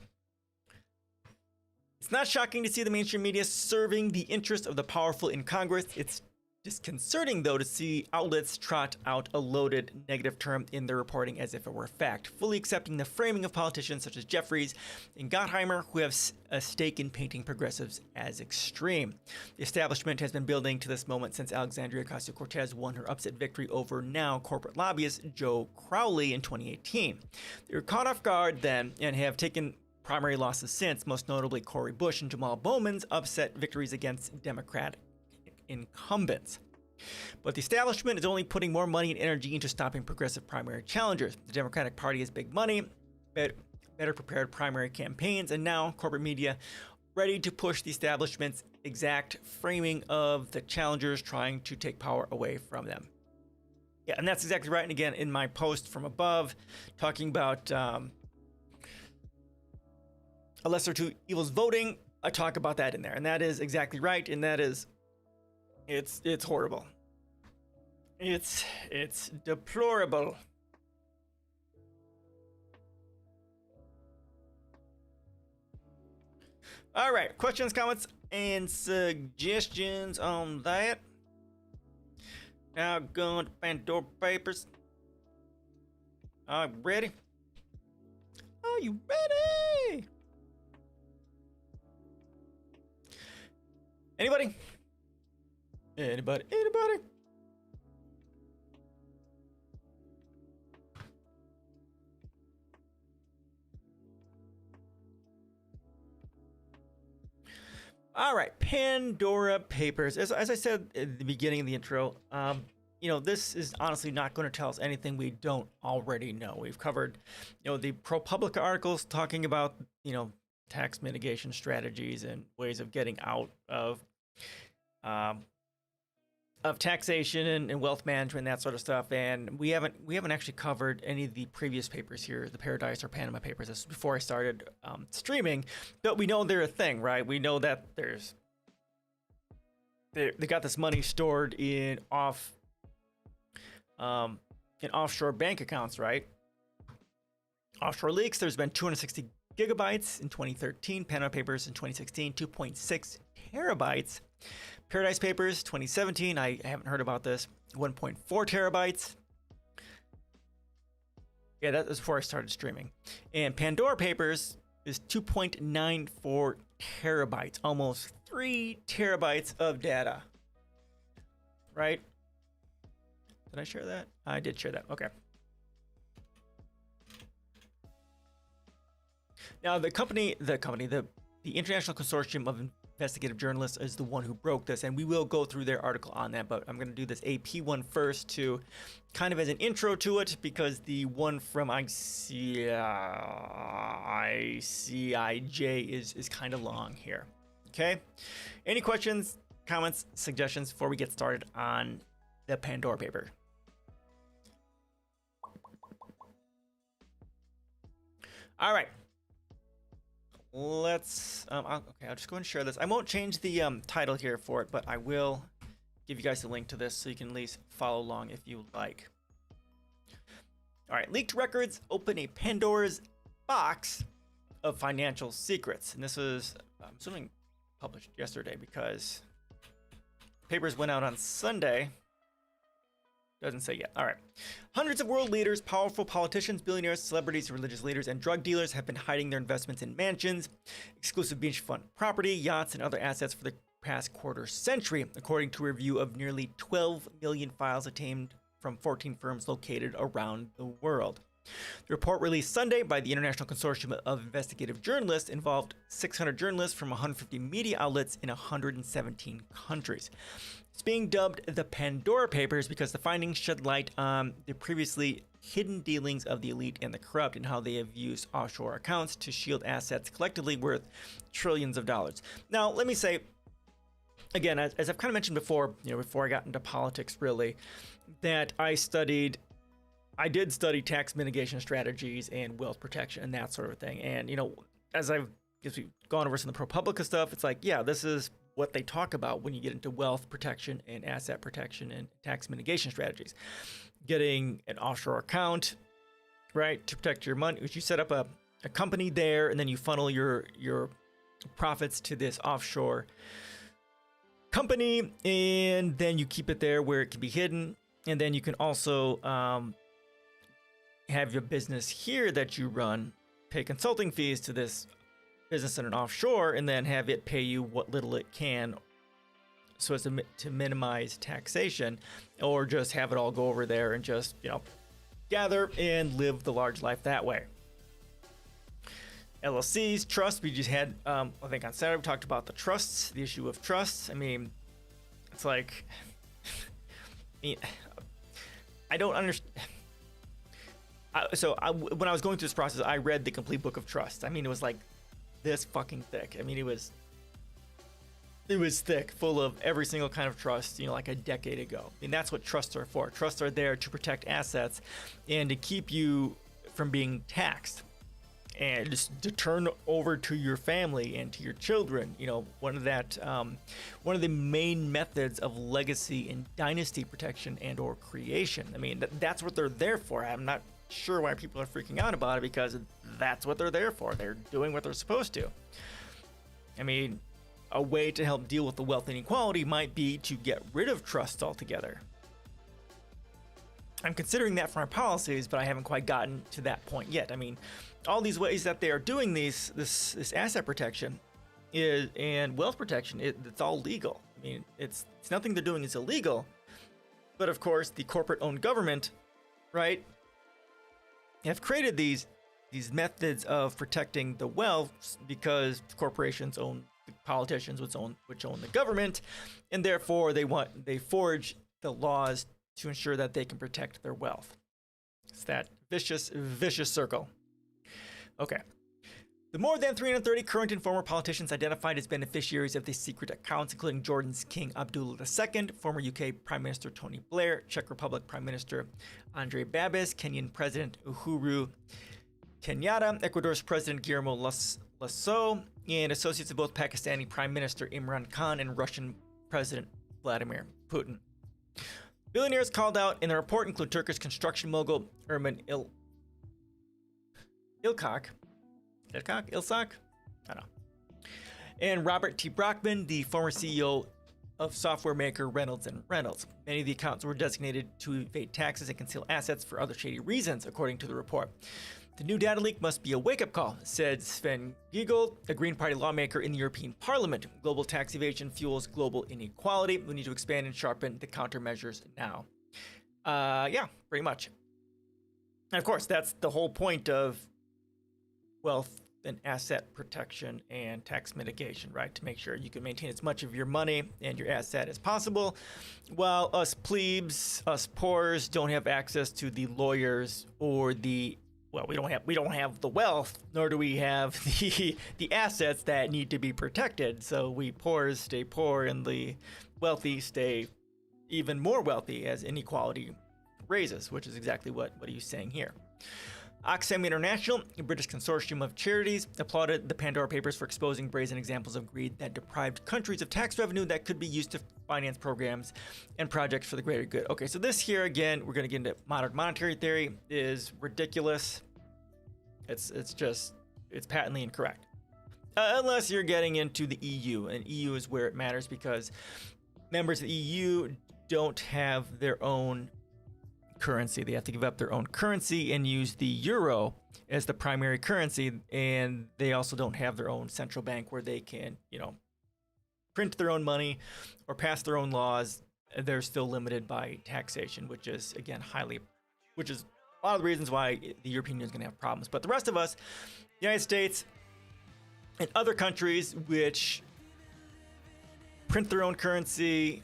It's not shocking to see the mainstream media serving the interest of the powerful in Congress. It's disconcerting, though, to see outlets trot out a loaded negative term in their reporting as if it were fact, fully accepting the framing of politicians such as Jeffries and Gottheimer, who have a stake in painting progressives as extreme. The establishment has been building to this moment since Alexandria Ocasio-Cortez won her upset victory over now corporate lobbyist Joe Crowley in 2018. They were caught off guard then and have taken primary losses since, most notably Cori Bush and Jamal Bowman's upset victories against Democratic incumbents. But the establishment is only putting more money and energy into stopping progressive primary challengers. The Democratic Party has big money, better prepared primary campaigns, and now corporate media ready to push the establishment's exact framing of the challengers trying to take power away from them. Yeah, and that's exactly right. And again, in my post from above, talking about a lesser two evils voting, I talk about that in there, and that is exactly right. And that is, it's horrible. It's deplorable. All right, questions, comments, and suggestions on that. Now going to Pandora Papers. Are you ready? Are you ready? Anybody? Anybody? All right, Pandora Papers. As I said at the beginning of the intro, this is honestly not going to tell us anything we don't already know. We've covered, the ProPublica articles talking about, tax mitigation strategies and ways of getting out of taxation and wealth management, that sort of stuff. And we haven't actually covered any of the previous papers here, the Paradise or Panama Papers. This was before I started streaming, but we know they're a thing, right? We know that they got this money stored in offshore bank accounts, right? Offshore leaks. There's been 260 gigabytes in 2013. Panama Papers in 2016, 2.6 terabytes. Paradise Papers 2017, I haven't heard about this, 1.4 terabytes. Yeah, that was before I started streaming. And Pandora Papers is 2.94 terabytes, almost 3 terabytes of data. Right? Did I share that? I did share that. Okay. Now the International Consortium of Investigative Journalists is the one who broke this, and we will go through their article on that, but I'm going to do this AP one first to kind of as an intro to it, because the one from ICIJ is kind of long here. Okay? Any questions, comments, suggestions before we get started on the Pandora paper? All right. Let's I'll just go and share this. I won't change the title here for it, but I will give you guys a link to this so you can at least follow along if you like. All right, leaked records open a Pandora's box of financial secrets, and this was, I'm assuming, published yesterday because papers went out on Sunday. Doesn't say yet. All right. Hundreds of world leaders, powerful politicians, billionaires, celebrities, religious leaders, and drug dealers have been hiding their investments in mansions, exclusive beachfront property, yachts, and other assets for the past quarter century, according to a review of nearly 12 million files obtained from 14 firms located around the world. The report released Sunday by the International Consortium of Investigative Journalists involved 600 journalists from 150 media outlets in 117 countries. It's being dubbed the Pandora Papers because the findings shed light on the previously hidden dealings of the elite and the corrupt and how they have used offshore accounts to shield assets collectively worth trillions of dollars. Now, let me say, again, as I've kind of mentioned before, before I got into politics, really, that I did study tax mitigation strategies and wealth protection and that sort of thing. And, as we've gone over some of the ProPublica stuff, it's like, yeah, this is what they talk about when you get into wealth protection and asset protection and tax mitigation strategies. Getting an offshore account, right, to protect your money, which you set up a company there, and then you funnel your profits to this offshore company, and then you keep it there where it can be hidden. And then you can also have your business here that you run, pay consulting fees to this business in an offshore, and then have it pay you what little it can so as to minimize taxation, or just have it all go over there and just, gather and live the large life that way. LLCs, trusts, we just had, I think on Saturday we talked about the trusts, the issue of trusts. I mean, it's like, I don't understand. When I was going through this process, I read the complete book of trusts. I mean, it was like this fucking thick. I mean, it was thick, full of every single kind of trust, like a decade ago. I mean, that's what trusts are for. Trusts are there to protect assets and to keep you from being taxed, and just to turn over to your family and to your children. One of the main methods of legacy and dynasty protection and or creation. I mean, that's what they're there for. I'm not sure why people are freaking out about it, because that's what they're there for. They're doing what they're supposed to. I mean, a way to help deal with the wealth inequality might be to get rid of trusts altogether. I'm considering that for our policies, but I haven't quite gotten to that point yet. I mean, all these ways that they are doing this asset protection and wealth protection, it's all legal. I mean, it's nothing they're doing is illegal, but of course the corporate-owned government, right, have created these methods of protecting the wealth because corporations own the politicians, which own the government, and therefore they forge the laws to ensure that they can protect their wealth. It's that vicious circle. Okay. The more than 330 current and former politicians identified as beneficiaries of these secret accounts, including Jordan's King Abdullah II, former UK Prime Minister Tony Blair, Czech Republic Prime Minister Andrej Babis, Kenyan President Uhuru Kenyatta, Ecuador's President Guillermo Lasso, and associates of both Pakistani Prime Minister Imran Khan and Russian President Vladimir Putin. Billionaires called out in the report include Turkish construction mogul Erman Ilsak? I don't know. And Robert T. Brockman, the former CEO of software maker Reynolds & Reynolds. Many of the accounts were designated to evade taxes and conceal assets for other shady reasons, according to the report. The new data leak must be a wake-up call, said Sven Giegold, a Green Party lawmaker in the European Parliament. Global tax evasion fuels global inequality. We need to expand and sharpen the countermeasures now. Yeah, pretty much. And of course, that's the whole point of wealth and asset protection and tax mitigation, right? To make sure you can maintain as much of your money and your asset as possible, while us plebes, us poors, don't have access to the lawyers or we don't have the wealth, nor do we have the assets that need to be protected. So we poors stay poor, and the wealthy stay even more wealthy as inequality raises, which is exactly what he's saying here. Oxfam International, a British consortium of charities, applauded the Pandora Papers for exposing brazen examples of greed that deprived countries of tax revenue that could be used to finance programs and projects for the greater good. Okay, so this here, again, we're going to get into modern monetary theory, is ridiculous. It's patently incorrect. Unless you're getting into the EU, and EU is where it matters because members of the EU don't have their own currency. They have to give up their own currency and use the euro as the primary currency, and they also don't have their own central bank where they can, print their own money or pass their own laws. They're still limited by taxation, which is a lot of the reasons why the European Union is going to have problems. But the rest of us, the United States and other countries which print their own currency,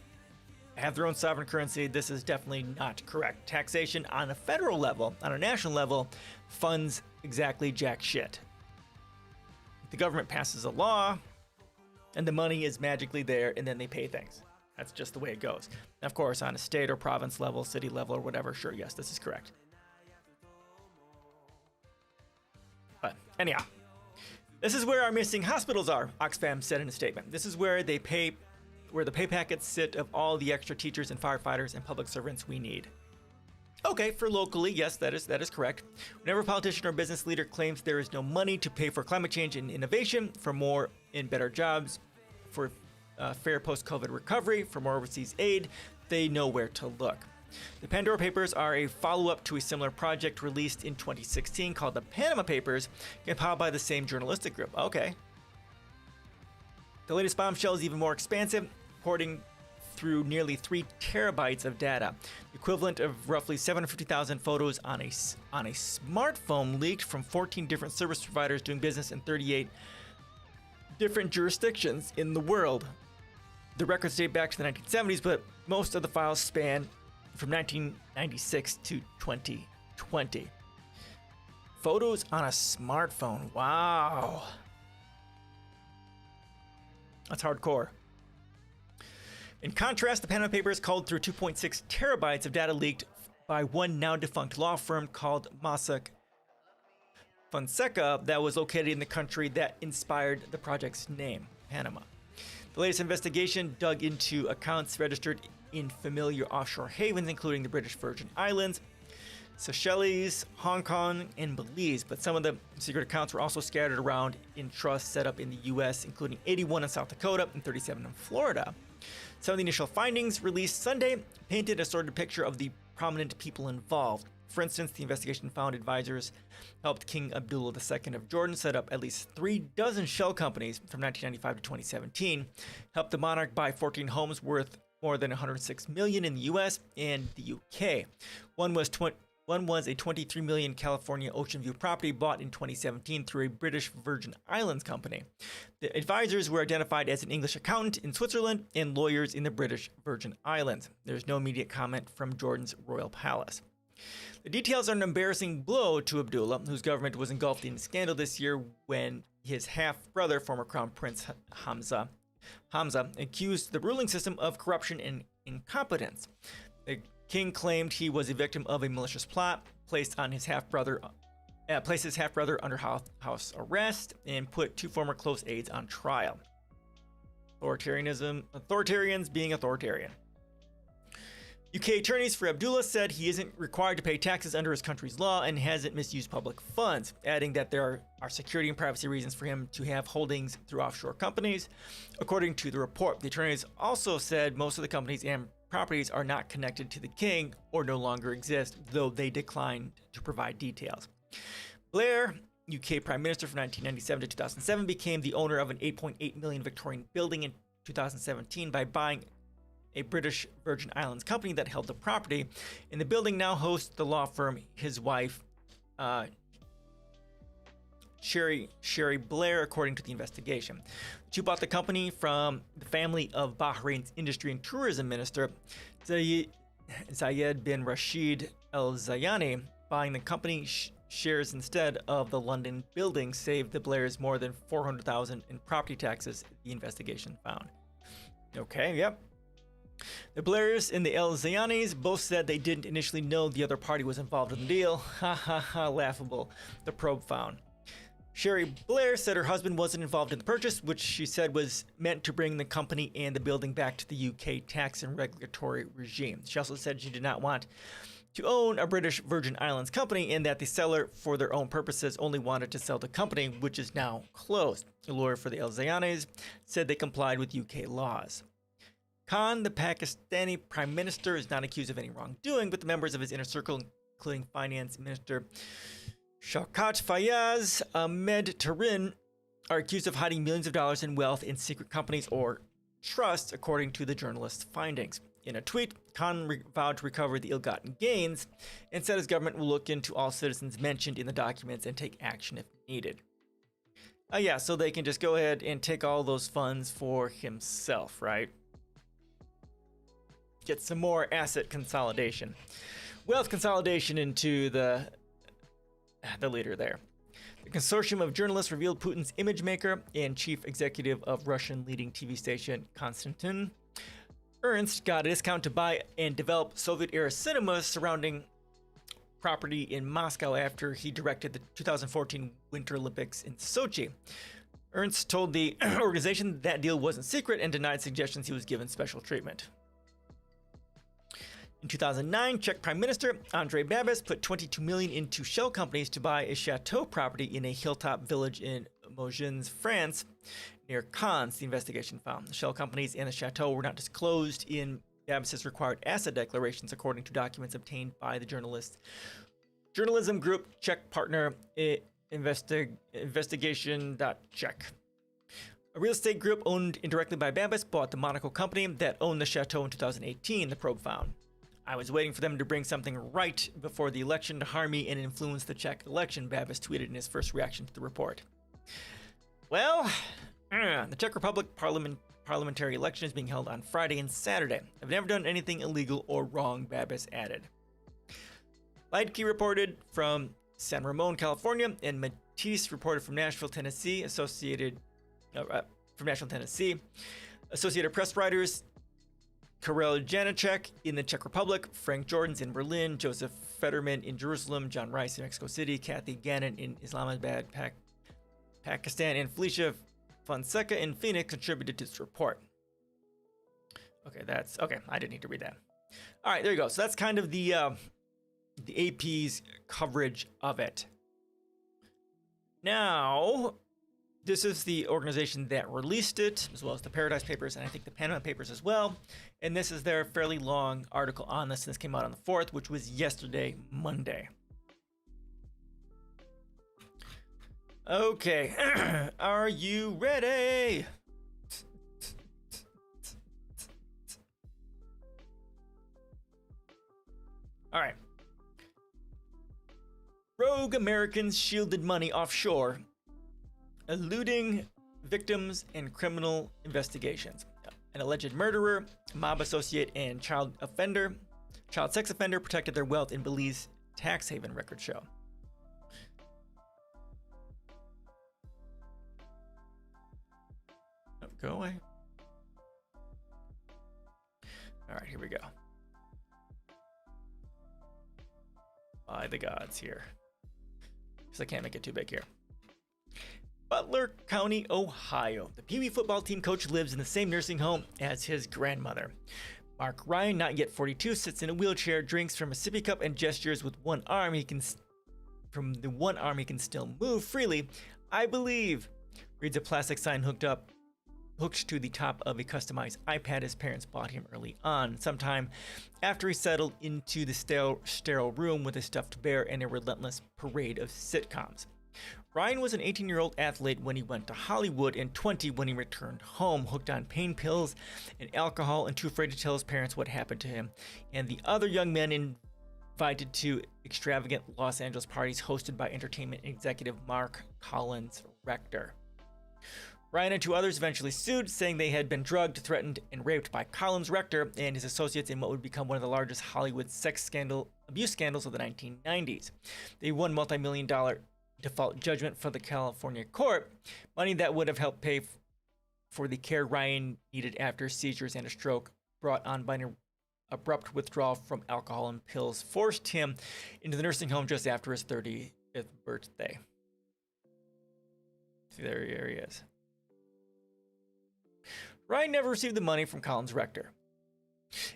have their own sovereign currency, this is definitely not correct. Taxation on a federal level, on a national level, funds exactly jack shit. The government passes a law, and the money is magically there, and then they pay things. That's just the way it goes. And of course, on a state or province level, city level, or whatever, sure, yes, this is correct. But anyhow, this is where our missing hospitals are, Oxfam said in a statement. This is where the pay packets sit of all the extra teachers and firefighters and public servants we need. Okay, for locally, yes, that is correct. Whenever a politician or business leader claims there is no money to pay for climate change and innovation, for more in better jobs, for fair post-COVID recovery, for more overseas aid, they know where to look. The Pandora Papers are a follow-up to a similar project released in 2016 called the Panama Papers, compiled by the same journalistic group. Okay. The latest bombshell is even more expansive, porting through nearly 3 terabytes of data, equivalent of roughly 750,000 photos on a smartphone leaked from 14 different service providers doing business in 38 different jurisdictions in the world. The records date back to the 1970s, but most of the files span from 1996 to 2020. Photos on a smartphone. Wow. That's hardcore. In contrast, the Panama Papers culled through 2.6 terabytes of data leaked by one now defunct law firm called Mossack Fonseca that was located in the country that inspired the project's name, Panama. The latest investigation dug into accounts registered in familiar offshore havens, including the British Virgin Islands, Seychelles, Hong Kong, and Belize, but some of the secret accounts were also scattered around in trusts set up in the U.S., including 81 in South Dakota and 37 in Florida. Some of the initial findings, released Sunday, painted a sordid picture of the prominent people involved. For instance, the investigation found advisors helped King Abdullah II of Jordan set up at least 36 shell companies from 1995 to 2017, helped the monarch buy 14 homes worth more than $106 million in the U.S. and the U.K. One was a $23 million California Ocean View property bought in 2017 through a British Virgin Islands company. The advisors were identified as an English accountant in Switzerland and lawyers in the British Virgin Islands. There's no immediate comment from Jordan's royal palace. The details are an embarrassing blow to Abdullah, whose government was engulfed in scandal this year when his half-brother, former Crown Prince Hamza, accused the ruling system of corruption and incompetence. The king claimed he was a victim of a malicious plot, placed his half-brother under house arrest, and put 2 former close aides on trial. Authoritarians being authoritarian. UK attorneys for Abdullah said he isn't required to pay taxes under his country's law and hasn't misused public funds, adding that there are security and privacy reasons for him to have holdings through offshore companies. According to the report, the attorneys also said most of the companies and properties are not connected to the king or no longer exist, though they declined to provide details. Blair, UK Prime Minister from 1997 to 2007, became the owner of an $8.8 million Victorian building in 2017 by buying a British Virgin Islands company that held the property, and the building now hosts the law firm his wife, Sherry Blair, according to the investigation. She bought the company from the family of Bahrain's Industry and Tourism Minister, Zayed bin Rashid Al Zayani. Buying the company shares instead of the London building saved the Blairs more than $400,000 in property taxes, the investigation found. Okay, yep. The Blairs and the El Zayanis both said they didn't initially know the other party was involved in the deal. Ha ha ha, laughable, the probe found. Sherry Blair said her husband wasn't involved in the purchase, which she said was meant to bring the company and the building back to the UK tax and regulatory regime. She also said she did not want to own a British Virgin Islands company and that the seller, for their own purposes, only wanted to sell the company, which is now closed. A lawyer for the El Zayanis said they complied with UK laws. Khan, the Pakistani Prime Minister, is not accused of any wrongdoing, but the members of his inner circle, including Finance Minister Shaukat Fayaz Ahmed Tarin, are accused of hiding millions of dollars in wealth in secret companies or trusts, according to the journalist's findings. In a tweet, Khan vowed to recover the ill-gotten gains and said his government will look into all citizens mentioned in the documents and take action if needed. Yeah, so they can just go ahead and take all those funds for himself, right? Get some more asset consolidation. Wealth consolidation into the leader there. The consortium of journalists revealed Putin's image maker and chief executive of Russian leading TV station Konstantin Ernst got a discount to buy and develop Soviet-era cinemas surrounding property in Moscow after he directed the 2014 Winter Olympics in Sochi. Ernst told the organization that deal wasn't secret and denied suggestions he was given special treatment. In 2009, Czech Prime Minister Andrej Babis put $22 million into shell companies to buy a chateau property in a hilltop village in Mougins, France. near Cannes, the investigation found. The shell companies and the chateau were not disclosed in Babis's required asset declarations, according to documents obtained by the journalism group Czech partner Investigation.Czech. A real estate group owned indirectly by Babis bought the Monaco company that owned the chateau in 2018, the probe found. I was waiting for them to bring something right before the election to harm me and influence the Czech election, Babis tweeted in his first reaction to the report. Well, the Czech Republic parliamentary election is being held on Friday and Saturday. I've never done anything illegal or wrong, Babis added. Leitke reported from San Ramon, California, and Matisse reported from Nashville, Tennessee. Associated Press writers Karel Janacek in the Czech Republic, Frank Jordan's in Berlin, Joseph Fetterman in Jerusalem, John Rice in Mexico City, Kathy Gannon in Islamabad, Pakistan, and Felicia Fonseca in Phoenix contributed to this report. Okay, I didn't need to read that. All right, there you go. So that's kind of the AP's coverage of it. Now, this is the organization that released it, as well as the Paradise Papers, and I think the Panama Papers as well. And this is their fairly long article on this. And this came out on the 4th, which was yesterday, Monday. Okay, are you ready? All right. Rogue Americans shielded money offshore, eluding victims in criminal investigations. An alleged murderer, mob associate, and child sex offender protected their wealth in Belize tax haven, records show. Oh, go away. All right, here we go. By the gods here. Because I can't make it too big here. Butler County, Ohio. The Pee Wee football team coach lives in the same nursing home as his grandmother. Mark Ryan, not yet 42, sits in a wheelchair, drinks from a sippy cup, and gestures with one arm. From the one arm he can still move freely. I believe, reads a plastic sign hooked to the top of a customized iPad his parents bought him early on, sometime after he settled into the sterile room with a stuffed bear and a relentless parade of sitcoms. Ryan was an 18-year-old athlete when he went to Hollywood and 20 when he returned home, hooked on pain pills and alcohol and too afraid to tell his parents what happened to him and the other young men invited to extravagant Los Angeles parties hosted by entertainment executive Mark Collins Rector. Ryan and two others eventually sued, saying they had been drugged, threatened, and raped by Collins Rector and his associates in what would become one of the largest Hollywood abuse scandals of the 1990s. They won multi-million-dollar default judgment from the California court, money that would have helped pay for the care Ryan needed after seizures and a stroke brought on by an abrupt withdrawal from alcohol and pills forced him into the nursing home just after his 35th birthday. See, there he is. Ryan never received the money from Collins Rector.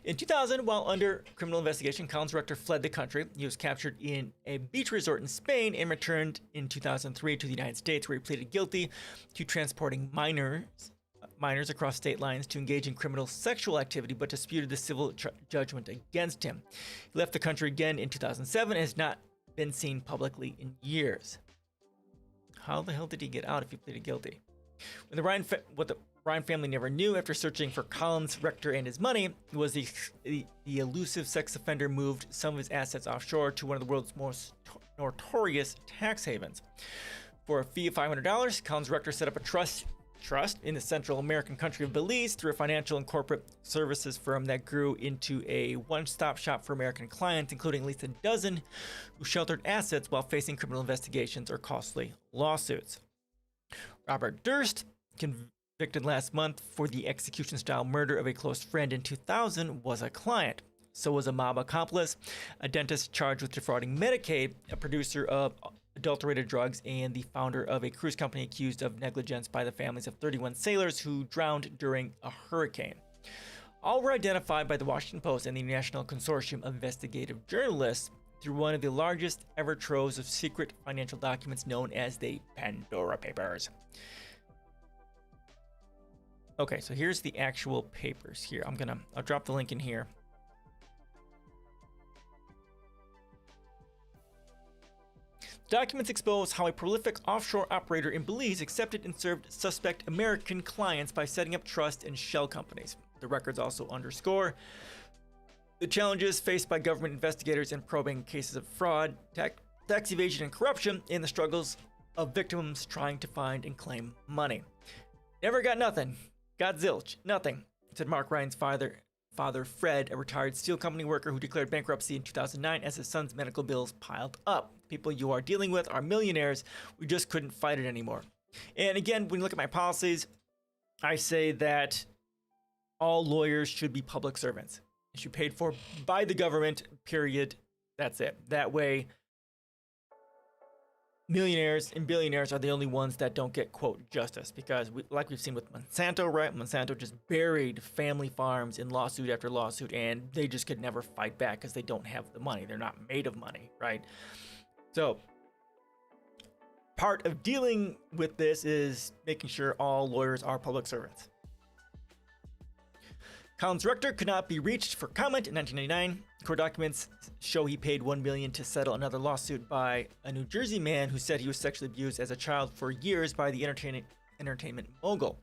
In 2000, while under criminal investigation, Collins Rector fled the country. He was captured in a beach resort in Spain and returned in 2003 to the United States, where he pleaded guilty to transporting minors across state lines to engage in criminal sexual activity, but disputed the civil judgment against him. He left the country again in 2007 and has not been seen publicly in years. How the hell did he get out if he pleaded guilty? What the Ryan family never knew after searching for Collins Rector and his money was the elusive sex offender moved some of his assets offshore to one of the world's most notorious tax havens. For a fee of $500, Collins Rector set up a trust in the Central American country of Belize through a financial and corporate services firm that grew into a one-stop shop for American clients, including at least a dozen who sheltered assets while facing criminal investigations or costly lawsuits. Robert Durst, convicted last month for the execution-style murder of a close friend in 2000, was a client. So was a mob accomplice, a dentist charged with defrauding Medicaid, a producer of adulterated drugs, and the founder of a cruise company accused of negligence by the families of 31 sailors who drowned during a hurricane. All were identified by the Washington Post and the National Consortium of Investigative Journalists through one of the largest ever troves of secret financial documents known as the Pandora Papers. Okay, so here's the actual papers here. I'll drop the link in here. Documents expose how a prolific offshore operator in Belize accepted and served suspect American clients by setting up trust and shell companies. The records also underscore the challenges faced by government investigators in probing cases of fraud, tax evasion, and corruption, and the struggles of victims trying to find and claim money. Never got nothing. Got zilch. Nothing, said Mark Ryan's father Fred, a retired steel company worker who declared bankruptcy in 2009 as his son's medical bills piled up. People you are dealing with are millionaires. We just couldn't fight it anymore. And again, when you look at my policies, I say that all lawyers should be public servants. They should be paid for by the government, period. That's it. That way, millionaires and billionaires are the only ones that don't get, quote, justice. Because like we've seen with Monsanto, right? Monsanto just buried family farms in lawsuit after lawsuit, and they just could never fight back because they don't have the money. They're not made of money, right? So part of dealing with this is making sure all lawyers are public servants. Collins' rector could not be reached for comment in 1999. Court documents show he paid $1 million to settle another lawsuit by a New Jersey man who said he was sexually abused as a child for years by the entertainment mogul.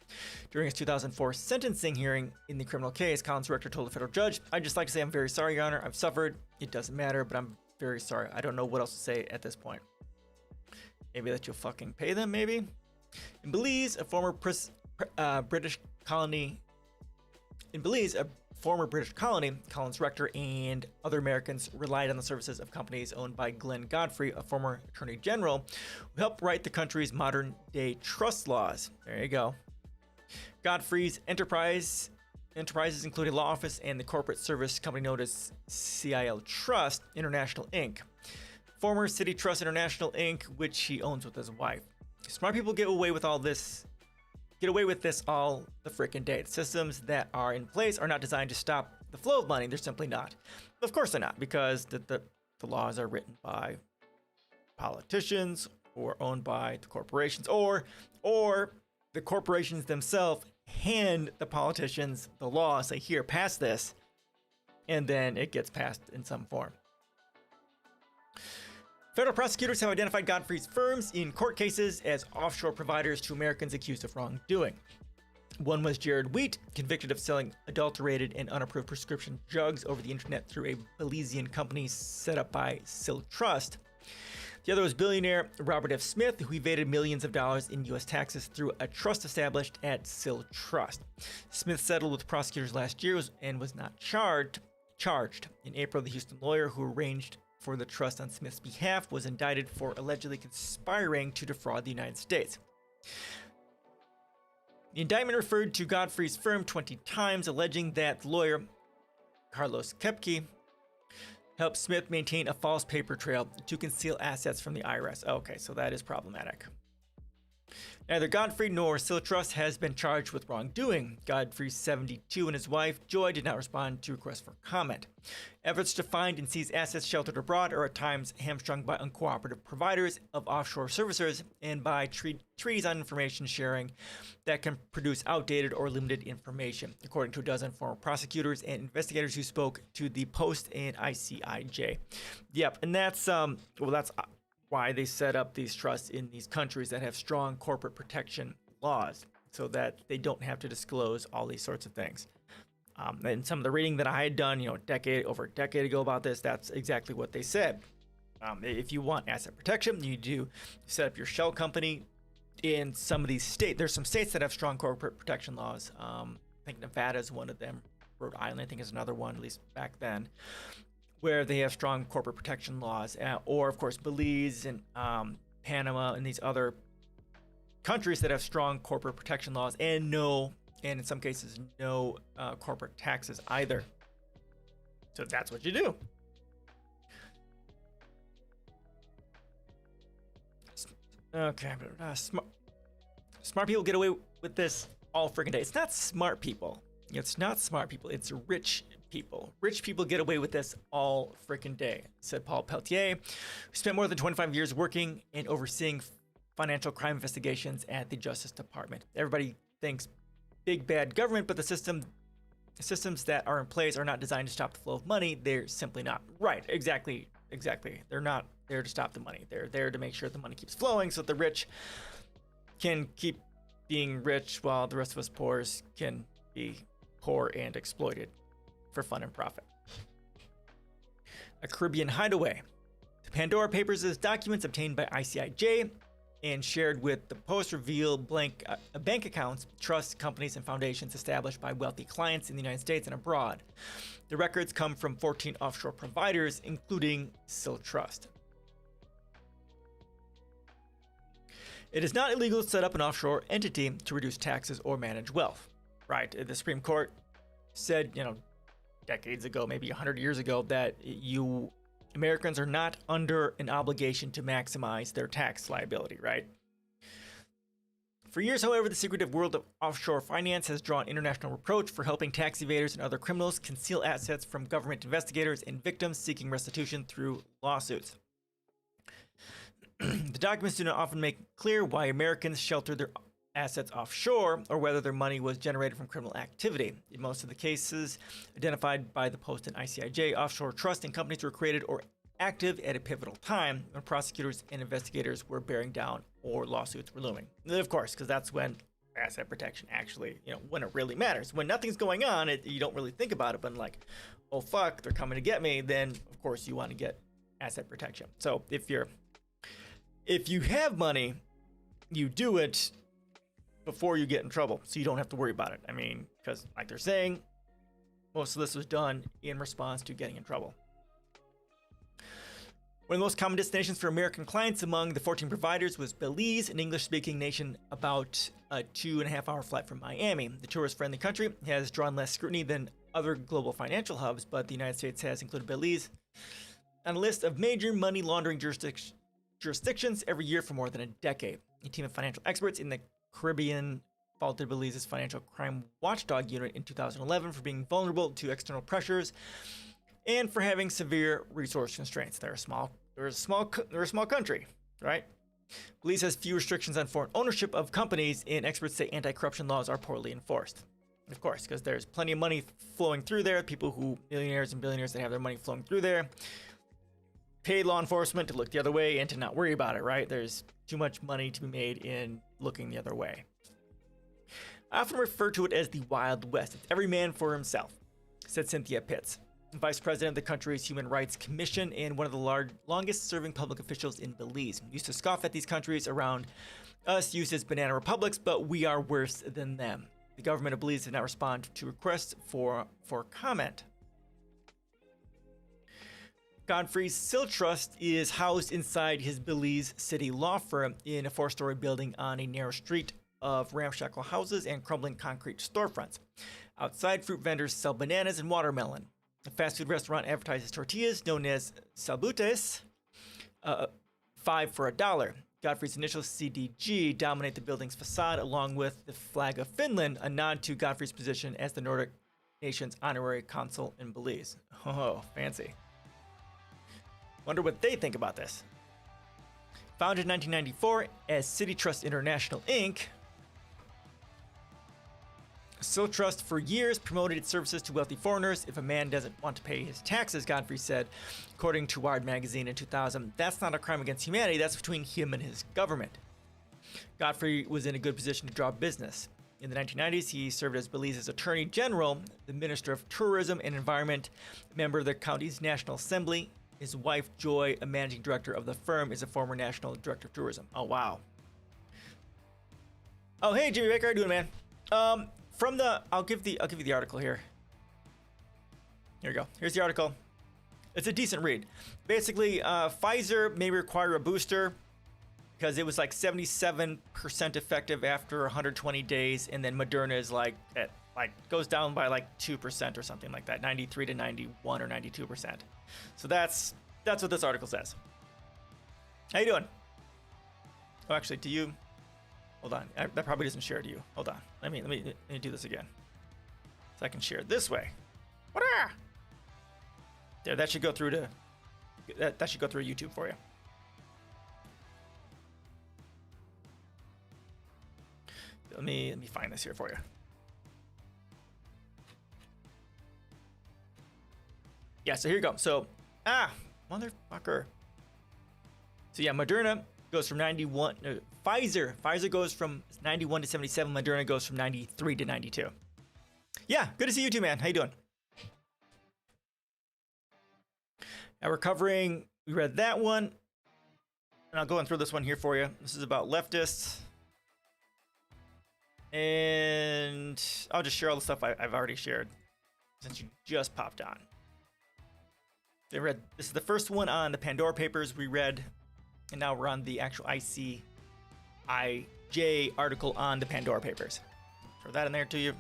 During his 2004 sentencing hearing in the criminal case, Collins' rector told a federal judge, "I'd just like to say I'm very sorry, Your Honor. I've suffered. It doesn't matter, but I'm very sorry. I don't know what else to say at this point." Maybe that you'll fucking pay them, maybe? In Belize, a former British colony, Collins' rector and other Americans relied on the services of companies owned by Glenn Godfrey, a former attorney general, who helped write the country's modern-day trust laws. There you go. Godfrey's enterprises include a law office and the corporate service company known as CIL Trust International, Inc., former City Trust International, Inc., which he owns with his wife. Smart people get away with this all the freaking day. The systems that are in place are not designed to stop the flow of money. They're simply not. Of course they're not, because the laws are written by politicians or owned by the corporations, or the corporations themselves hand the politicians the law, say, "Here, pass this," and then it gets passed in some form. Federal prosecutors have identified Godfrey's firms in court cases as offshore providers to Americans accused of wrongdoing. One was Jared Wheat, convicted of selling adulterated and unapproved prescription drugs over the internet through a Belizean company set up by CIL Trust. The other was billionaire Robert F. Smith, who evaded millions of dollars in U.S. taxes through a trust established at CIL Trust. Smith settled with prosecutors last year and was not charged. In April, the Houston lawyer who arranged for the trust on Smith's behalf was indicted for allegedly conspiring to defraud the United States. The indictment referred to Godfrey's firm 20 times, alleging that the lawyer, Carlos Kepke, helped Smith maintain a false paper trail to conceal assets from the IRS. Okay, so that is problematic. Neither Godfrey nor CIL Trust has been charged with wrongdoing. Godfrey, 72, and his wife, Joy, did not respond to requests for comment. Efforts to find and seize assets sheltered abroad are at times hamstrung by uncooperative providers of offshore services and by treaties on information sharing that can produce outdated or limited information, according to a dozen former prosecutors and investigators who spoke to the Post and ICIJ. Yep, and that's why they set up these trusts in these countries that have strong corporate protection laws, so that they don't have to disclose all these sorts of things. And some of the reading that I had done, over a decade ago about this, that's exactly what they said. If you want asset protection, you do set up your shell company in some of these states. There's some states that have strong corporate protection laws. I think Nevada is one of them. Rhode Island, I think, is another one, at least back then, where they have strong corporate protection laws, or of course Belize and Panama and these other countries that have strong corporate protection laws and in some cases no corporate taxes either. So that's what you do. Okay, but smart people get away with this all freaking day. It's not smart people. It's not smart people. It's rich people. Rich people get away with this all freaking day, said Paul Peltier, who spent more than 25 years working and overseeing financial crime investigations at the Justice Department. Everybody thinks big bad government, but the systems that are in place are not designed to stop the flow of money. They're simply not. Right, exactly. They're not there to stop the money. They're there to make sure the money keeps flowing so that the rich can keep being rich while the rest of us poors can be poor and exploited for fun and profit. A Caribbean hideaway. The Pandora Papers' documents obtained by ICIJ and shared with the Post reveal bank accounts, trusts, companies, and foundations established by wealthy clients in the United States and abroad. The records come from 14 offshore providers, including Sil Trust. It is not illegal to set up an offshore entity to reduce taxes or manage wealth. Right? The Supreme Court said, decades ago, maybe 100 years ago, that Americans are not under an obligation to maximize their tax liability, right? For years, however, the secretive world of offshore finance has drawn international reproach for helping tax evaders and other criminals conceal assets from government investigators and victims seeking restitution through lawsuits. The documents do not often make clear why Americans shelter their assets offshore or whether their money was generated from criminal activity. In most of the cases identified by the Post and ICIJ, offshore trusts and companies were created or active at a pivotal time when prosecutors and investigators were bearing down or lawsuits were looming. And of course, because that's when asset protection actually, when it really matters. When nothing's going on, you don't really think about it, but like, oh fuck, they're coming to get me, then of course you want to get asset protection. So if you have money, you do it before you get in trouble, so you don't have to worry about it. I mean, because like they're saying, most of this was done in response to getting in trouble. One of the most common destinations for American clients among the 14 providers was Belize, an English-speaking nation about a 2.5-hour flight from Miami. The tourist-friendly country has drawn less scrutiny than other global financial hubs, but the United States has included Belize on a list of major money laundering jurisdictions every year for more than a decade. A team of financial experts in the Caribbean faulted Belize's financial crime watchdog unit in 2011 for being vulnerable to external pressures and for having severe resource constraints. They're a small country, right? Belize has few restrictions on foreign ownership of companies, and experts say anti-corruption laws are poorly enforced. Of course, because there's plenty of money flowing through there. Millionaires and billionaires that have their money flowing through there, pay law enforcement to look the other way and to not worry about it, right? There's too much money to be made in looking the other way. I often refer to it as the Wild West. It's every man for himself, said Cynthia Pitts, vice president of the country's Human Rights Commission and one of the longest-serving public officials in Belize. Used to scoff at these countries around us used as banana republics, but we are worse than them. The government of Belize did not respond to requests for comment. Godfrey's Sil Trust is housed inside his Belize city law firm in a 4-story building on a narrow street of ramshackle houses and crumbling concrete storefronts. Outside, fruit vendors sell bananas and watermelon. A fast food restaurant advertises tortillas known as salbutes, 5 for $1. Godfrey's initials CDG dominate the building's facade along with the flag of Finland, a nod to Godfrey's position as the Nordic nation's honorary consul in Belize. Oh, fancy. Wonder what they think about this. Founded in 1994 as City Trust International, Inc., Sil Trust for years promoted its services to wealthy foreigners. If a man doesn't want to pay his taxes, Godfrey said, according to Wired magazine in 2000, that's not a crime against humanity, that's between him and his government. Godfrey was in a good position to draw business. In the 1990s, he served as Belize's Attorney General, the Minister of Tourism and Environment, member of the county's National Assembly. His wife, Joy, a managing director of the firm, is a former national director of tourism. Oh, wow. Oh, hey, Jimmy Baker, how you doing, man? I'll give you the article here. Here we go. Here's the article. It's a decent read. Basically, Pfizer may require a booster because it was like 77% effective after 120 days, and then Moderna is goes down by like 2% or something like that, 93 to 91 or 92%. So that's what this article says. How you doing? Oh, actually, do you? Hold on. That probably doesn't share to you. Hold on. Let me do this again, so I can share it this way. There, that should go through to that should go through YouTube for you. Let me find this here for you. Yeah, so here you go. So, motherfucker. So yeah, Moderna goes from 91. Pfizer goes from 91 to 77. Moderna goes from 93 to 92. Yeah, good to see you too, man. How you doing? Now we're covering. We read that one, and I'll go through this one here for you. This is about leftists, and I'll just share all the stuff I've already shared since you just popped on. This is the first one on the Pandora Papers we read, and now we're on the actual ICIJ article on the Pandora Papers. Throw that in there to you.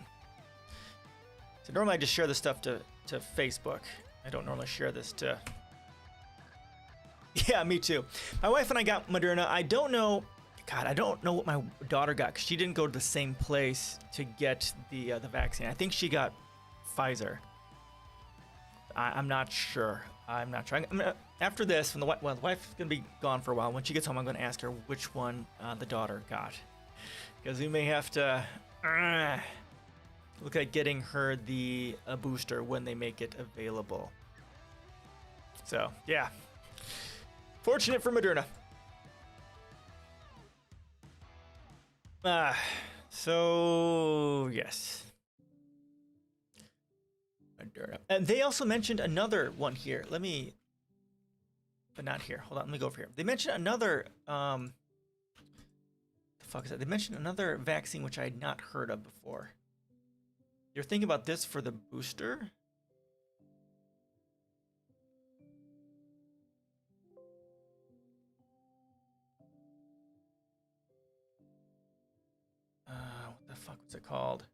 So normally I just share this stuff to Facebook. I don't normally share this to... Yeah, me too. My wife and I got Moderna. I don't know... God, I don't know what my daughter got, because she didn't go to the same place to get the vaccine. I think she got Pfizer. I'm not sure. After this, when the wife's gonna be gone for a while. When she gets home, I'm gonna ask her which one the daughter got, because we may have to look at getting her the booster when they make it available. So yeah, fortunate for Moderna. So yes. And they also mentioned another one here. But not here. Hold on, let me go over here. They mentioned another, the fuck is that? They mentioned another vaccine which I had not heard of before. You're thinking about this for the booster? What the fuck was it called?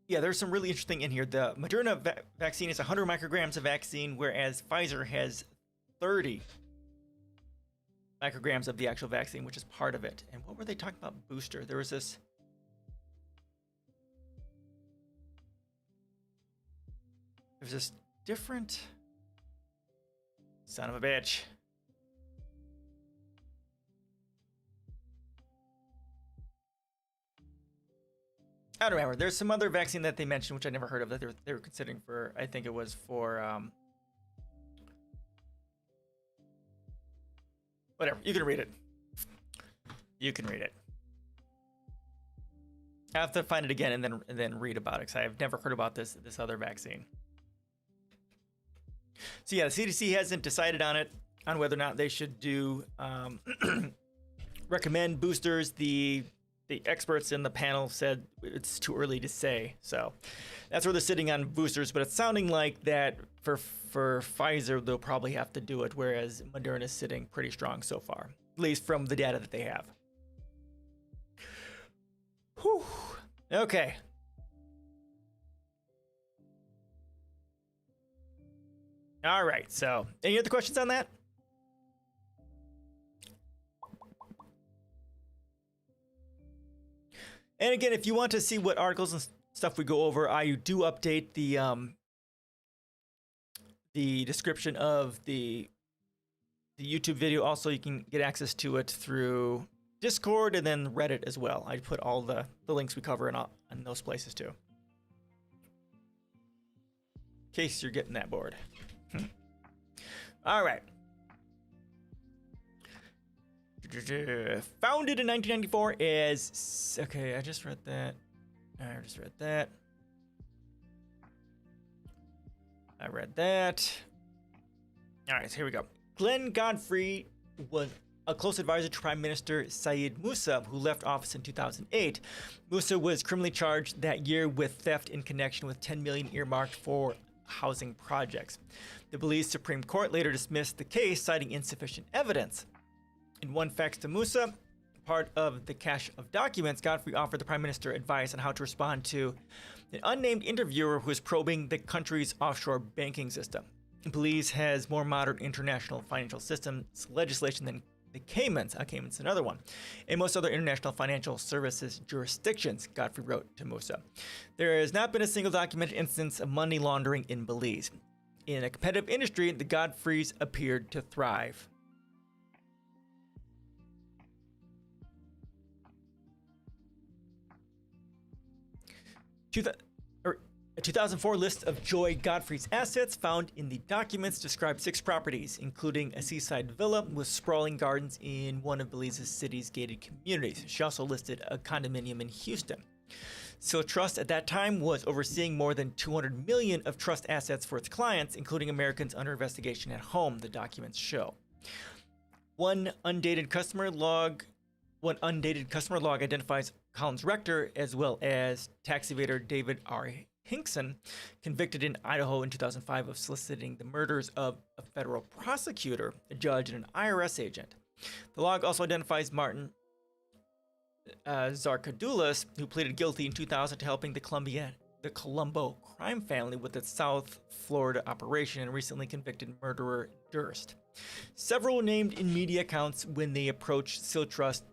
Yeah, there's some really interesting in here. The Moderna vaccine is 100 micrograms of vaccine, whereas Pfizer has 30 micrograms of the actual vaccine, which is part of it. And what were they talking about booster? There was this... There's this different... Son of a bitch. I don't remember. There's some other vaccine that they mentioned, which I never heard of, that they were considering for, I think it was for, whatever. You can read it. You can read it. I have to find it again and then read about it, because I have never heard about this other vaccine. So yeah, the CDC hasn't decided on whether or not they should do recommend boosters. The experts in the panel said it's too early to say, so that's where they're sitting on boosters. But it's sounding like that for Pfizer they'll probably have to do it, whereas Moderna is sitting pretty strong so far, at least from the data that they have. Whew. Okay. All right. So, any other questions on that? And again, if you want to see what articles and stuff we go over, I do update the description of the YouTube video. Also, you can get access to it through Discord and then Reddit as well. I put all the links we cover in those places too, in case you're getting that bored. All right. Founded in 1994 as... Okay, I just read that. I read that. All right, so here we go. Glenn Godfrey was a close advisor to Prime Minister Syed Musa, who left office in 2008. Musa was criminally charged that year with theft in connection with $10 million earmarked for housing projects. The Belize Supreme Court later dismissed the case, citing insufficient evidence. In one fax to Musa, part of the cache of documents, Godfrey offered the Prime Minister advice on how to respond to an unnamed interviewer who was probing the country's offshore banking system. Belize has more modern international financial systems legislation than the Caymans. Caymans another one. And most other international financial services jurisdictions, Godfrey wrote to Musa. There has not been a single documented instance of money laundering in Belize. In a competitive industry, the Godfreys appeared to thrive. A 2004 list of Joy Godfrey's assets found in the documents described 6 properties, including a seaside villa with sprawling gardens in one of Belize's city's gated communities. She also listed a condominium in Houston. Seal Trust at that time was overseeing more than $200 million of trust assets for its clients, including Americans under investigation at home, the documents show. One undated customer log identifies Collins Rector as well as tax evader David R. Hinkson, convicted in Idaho in 2005 of soliciting the murders of a federal prosecutor, a judge, and an IRS agent. The log also identifies Martin Zarkadoulis, who pleaded guilty in 2000 to helping the Colombo crime family with its South Florida operation, and recently convicted murderer Durst. Several were named in media accounts when they approached Seal Trust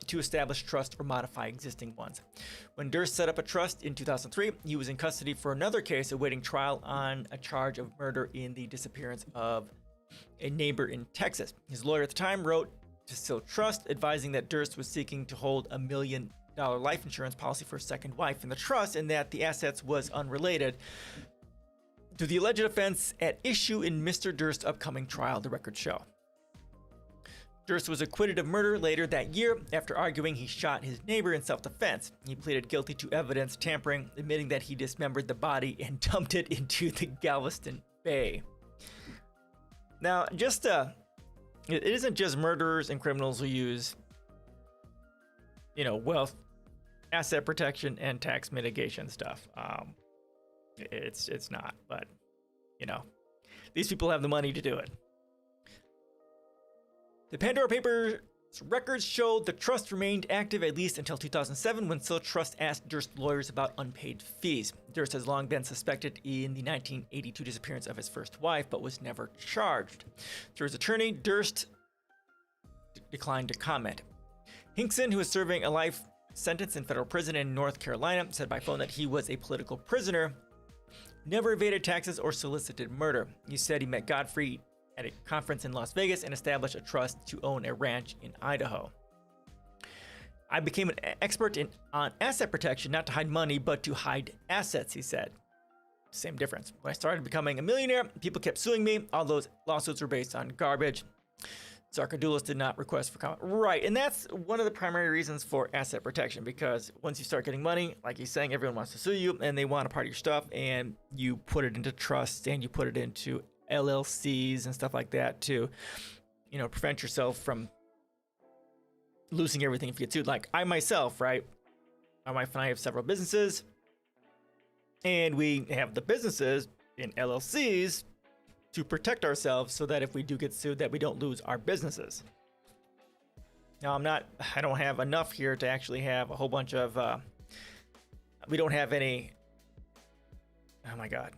to establish trust or modify existing ones. When Durst set up a trust in 2003, he was in custody for another case awaiting trial on a charge of murder in the disappearance of a neighbor in Texas. His lawyer at the time wrote to Seal Trust advising that Durst was seeking to hold $1 million life insurance policy for his second wife in the trust and that the assets was unrelated to the alleged offense at issue in Mr. Durst's upcoming trial, the records show. Durst was acquitted of murder later that year after arguing he shot his neighbor in self-defense. He pleaded guilty to evidence tampering, admitting that he dismembered the body and dumped it into the Galveston Bay. Now, it isn't just murderers and criminals who use, wealth, asset protection, and tax mitigation stuff. It's not, but, these people have the money to do it. The Pandora Papers records showed the trust remained active at least until 2007 when Seal Trust asked Durst's lawyers about unpaid fees. Durst has long been suspected in the 1982 disappearance of his first wife, but was never charged. Through his attorney, Durst declined to comment. Hinkson, who is serving a life sentence in federal prison in North Carolina, said by phone that he was a political prisoner, never evaded taxes or solicited murder. He said he met Godfrey at a conference in Las Vegas and established a trust to own a ranch in Idaho. I became an expert on asset protection, not to hide money, but to hide assets, he said. Same difference. When I started becoming a millionaire, people kept suing me. All those lawsuits were based on garbage. Zarkadoulis did not request for comment. Right, and that's one of the primary reasons for asset protection, because once you start getting money, like he's saying, everyone wants to sue you, and they want a part of your stuff, and you put it into trusts, and you put it into LLCs and stuff like that to, prevent yourself from losing everything if you get sued. Like I myself, right? My wife and I have several businesses, and we have the businesses in LLCs to protect ourselves so that if we do get sued, that we don't lose our businesses. Now, I don't have enough here to actually have a whole bunch of, we don't have any, oh my God,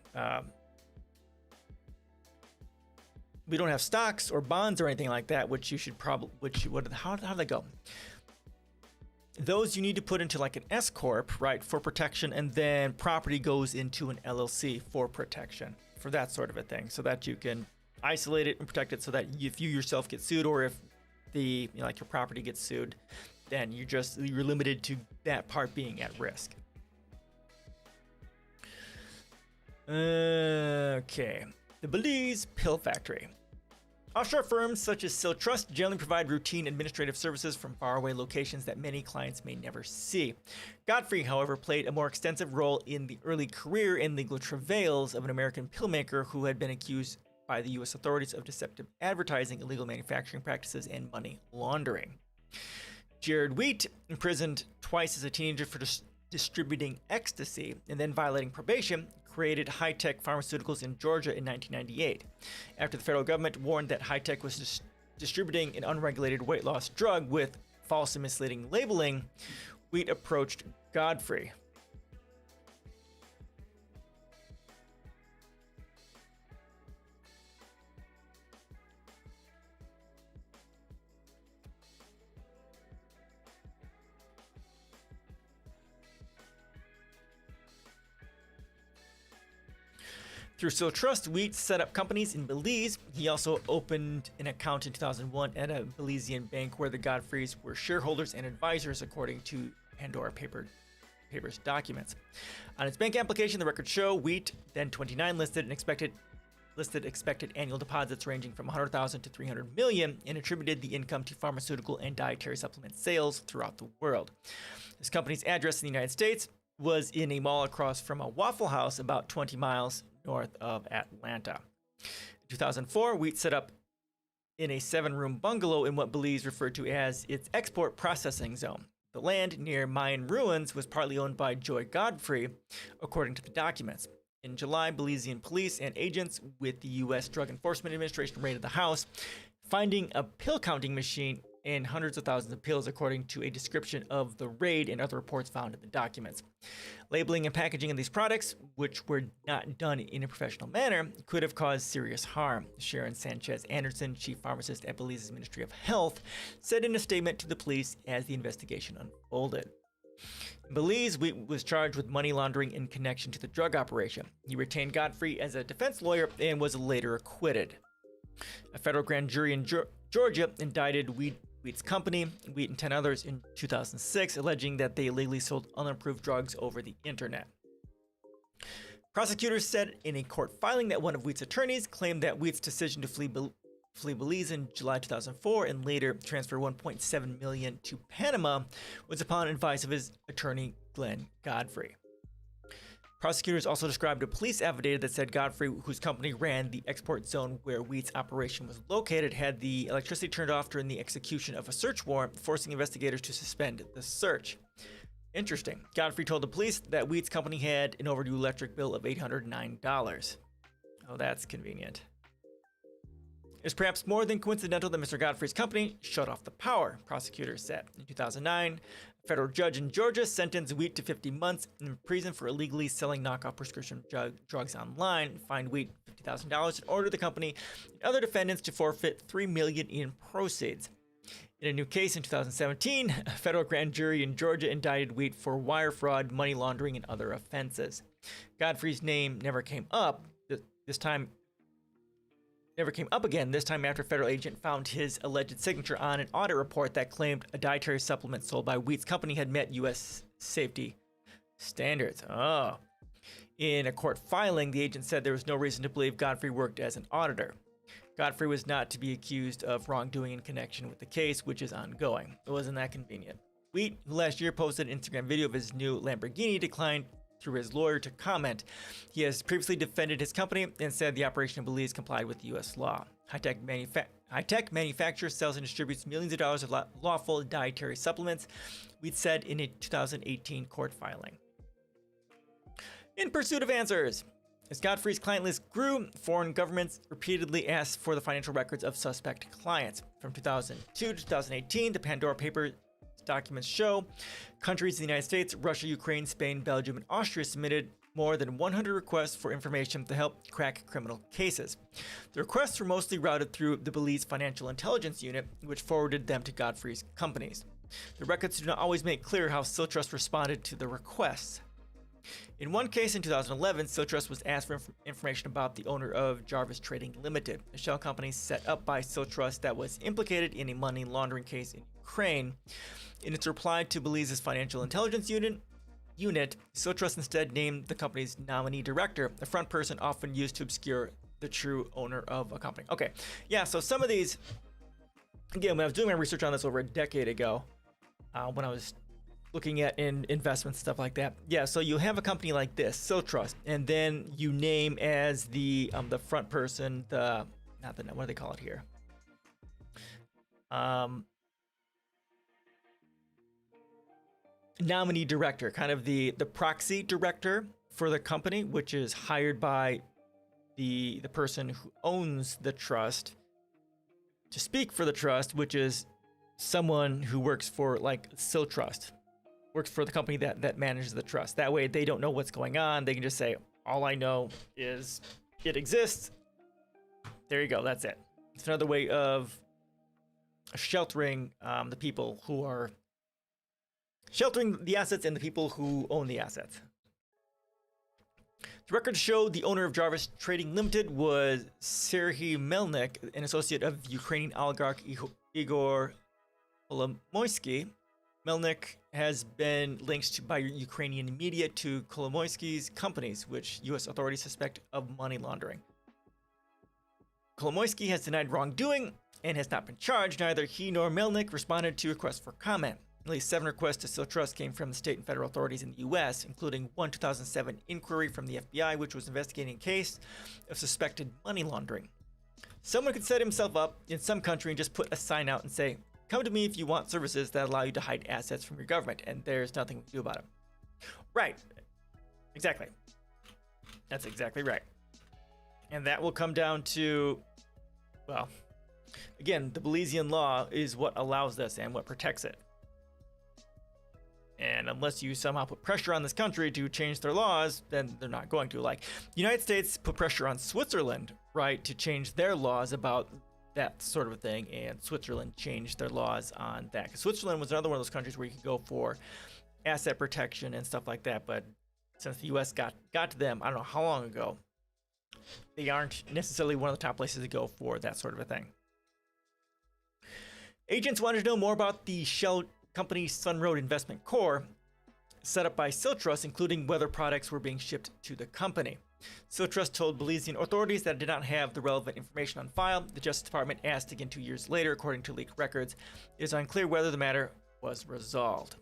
we don't have stocks or bonds or anything like that, which you should probably, how do they go? Those you need to put into like an S Corp, right, for protection, and then property goes into an LLC for protection, for that sort of a thing, so that you can isolate it and protect it so that if you yourself get sued or if your property gets sued, then you're limited to that part being at risk. Okay. The Belize Pill Factory. Offshore firms such as Seal Trust generally provide routine administrative services from faraway locations that many clients may never see. Godfrey, however, played a more extensive role in the early career and legal travails of an American pill maker who had been accused by the U.S. authorities of deceptive advertising, illegal manufacturing practices, and money laundering. Jared Wheat, imprisoned twice as a teenager for distributing ecstasy and then violating probation, created High-Tech Pharmaceuticals in Georgia in 1998. After the federal government warned that High-Tech was distributing an unregulated weight loss drug with false and misleading labeling, Wheat approached Godfrey. Through Seal Trust, Wheat set up companies in Belize. He also opened an account in 2001 at a Belizean bank where the Godfreys were shareholders and advisors, according to Pandora Papers documents. On its bank application, the records show Wheat, then 29, listed expected annual deposits ranging from 100,000 to 300 million, and attributed the income to pharmaceutical and dietary supplement sales throughout the world. This company's address in the United States was in a mall across from a Waffle House about 20 miles north of Atlanta. In 2004, Wheat set up in a 7-room bungalow in what Belize referred to as its export processing zone. The land near Mayan ruins was partly owned by Joy Godfrey, according to the documents. In July, Belizean police and agents with the U.S. Drug Enforcement Administration raided the house, finding a pill counting machine and hundreds of thousands of pills, according to a description of the raid and other reports found in the documents. Labeling and packaging of these products, which were not done in a professional manner, could have caused serious harm. Sharon Sanchez Anderson, chief pharmacist at Belize's Ministry of Health, said in a statement to the police as the investigation unfolded. In Belize, Wheat was charged with money laundering in connection to the drug operation. He retained Godfrey as a defense lawyer and was later acquitted. A federal grand jury in Georgia indicted Wheat's company, Wheat and 10 others, in 2006, alleging that they illegally sold unapproved drugs over the internet. Prosecutors said in a court filing that one of Wheat's attorneys claimed that Wheat's decision to flee Belize in July 2004 and later transfer $1.7 million to Panama was upon advice of his attorney, Glenn Godfrey. Prosecutors also described a police affidavit that said Godfrey, whose company ran the export zone where Wheat's operation was located, had the electricity turned off during the execution of a search warrant, forcing investigators to suspend the search. Interesting. Godfrey told the police that Wheat's company had an overdue electric bill of $809. Oh, that's convenient. It's perhaps more than coincidental that Mr. Godfrey's company shut off the power, prosecutors said. In 2009, a federal judge in Georgia sentenced Wheat to 50 months in prison for illegally selling knockoff prescription drugs online, fined Wheat $50,000, and ordered the company and other defendants to forfeit $3 million in proceeds. In a new case in 2017, a federal grand jury in Georgia indicted Wheat for wire fraud, money laundering, and other offenses. Godfrey's name never came up again, this time after a federal agent found his alleged signature on an audit report that claimed a dietary supplement sold by Wheat's company had met U.S. safety standards. Oh. In a court filing, the agent said there was no reason to believe Godfrey worked as an auditor. Godfrey was not to be accused of wrongdoing in connection with the case, which is ongoing. It wasn't that convenient. Wheat, who last year posted an Instagram video of his new Lamborghini, declined through his lawyer to comment. He has previously defended his company and said the operation in Belize complied with U.S. law. High-tech manufacturer sells and distributes millions of dollars of lawful dietary supplements, Wheat said in a 2018 court filing. In pursuit of answers, as Godfrey's client list grew, foreign governments repeatedly asked for the financial records of suspect clients. From 2002 to 2018, the Pandora Papers documents show countries in the United States, Russia, Ukraine, Spain, Belgium, and Austria submitted more than 100 requests for information to help crack criminal cases. The requests were mostly routed through the Belize Financial Intelligence Unit, which forwarded them to Godfrey's companies. The records do not always make clear how Siltrust responded to the requests. In one case in 2011, Siltrust was asked for information about the owner of Jarvis Trading Limited, a shell company set up by Siltrust that was implicated in a money laundering case in Ukraine. In its reply to Belize's Financial Intelligence Unit, Siltrust instead named the company's nominee director, a front person often used to obscure the true owner of a company. Okay, yeah, so some of these, again, when I was doing my research on this over a decade ago, when I was looking at investments, stuff like that. Yeah, so you have a company like this, Siltrust, and then you name as the front person, what do they call it here? Nominee director, kind of the proxy director for the company, which is hired by the person who owns the trust to speak for the trust, which is someone who works for, like, Siltrust, works for the company that manages the trust. That way they don't know what's going on. They can just say, all I know is it exists. There you go, that's it. It's another way of sheltering the people who are sheltering the assets and the people who own the assets. The records show the owner of Jarvis Trading Limited was Serhiy Melnik, an associate of Ukrainian oligarch Igor Kolomoisky. Melnik has been linked by Ukrainian media to Kolomoisky's companies, which U.S. authorities suspect of money laundering. Kolomoisky has denied wrongdoing and has not been charged. Neither he nor Melnik responded to requests for comment. At least 7 requests to seal trust came from the state and federal authorities in the U.S., including one 2007 inquiry from the FBI, which was investigating a case of suspected money laundering. Someone could set himself up in some country and just put a sign out and say, "Come to me if you want services that allow you to hide assets from your government," and there's nothing we can do about it. Right. Exactly. That's exactly right. And that will come down to, well, again, the Belizean law is what allows this and what protects it. And unless you somehow put pressure on this country to change their laws, then they're not going to. Like, the United States put pressure on Switzerland, right, to change their laws about that sort of a thing, and Switzerland changed their laws on that. Because Switzerland was another one of those countries where you could go for asset protection and stuff like that, but since the U.S. got to them, I don't know how long ago, they aren't necessarily one of the top places to go for that sort of a thing. Agents wanted to know more about the Shell company Sun Road Investment Corp, set up by Siltrust, including whether products were being shipped to the company. Siltrust told Belizean authorities that it did not have the relevant information on file. The Justice Department asked again 2 years later, according to leaked records. It is unclear whether the matter was resolved.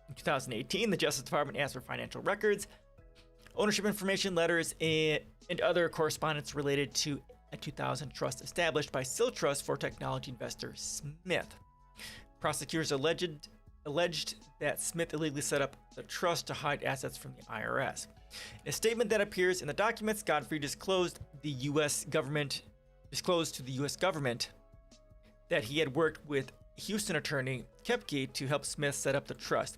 In 2018, the Justice Department asked for financial records, ownership information, letters, and other correspondence related to a 2000 trust established by Siltrust for technology investor Smith. Prosecutors alleged that Smith illegally set up the trust to hide assets from the IRS. In a statement that appears in the documents, Godfrey disclosed to the U.S. government that he had worked with Houston attorney Kepke to help Smith set up the trust.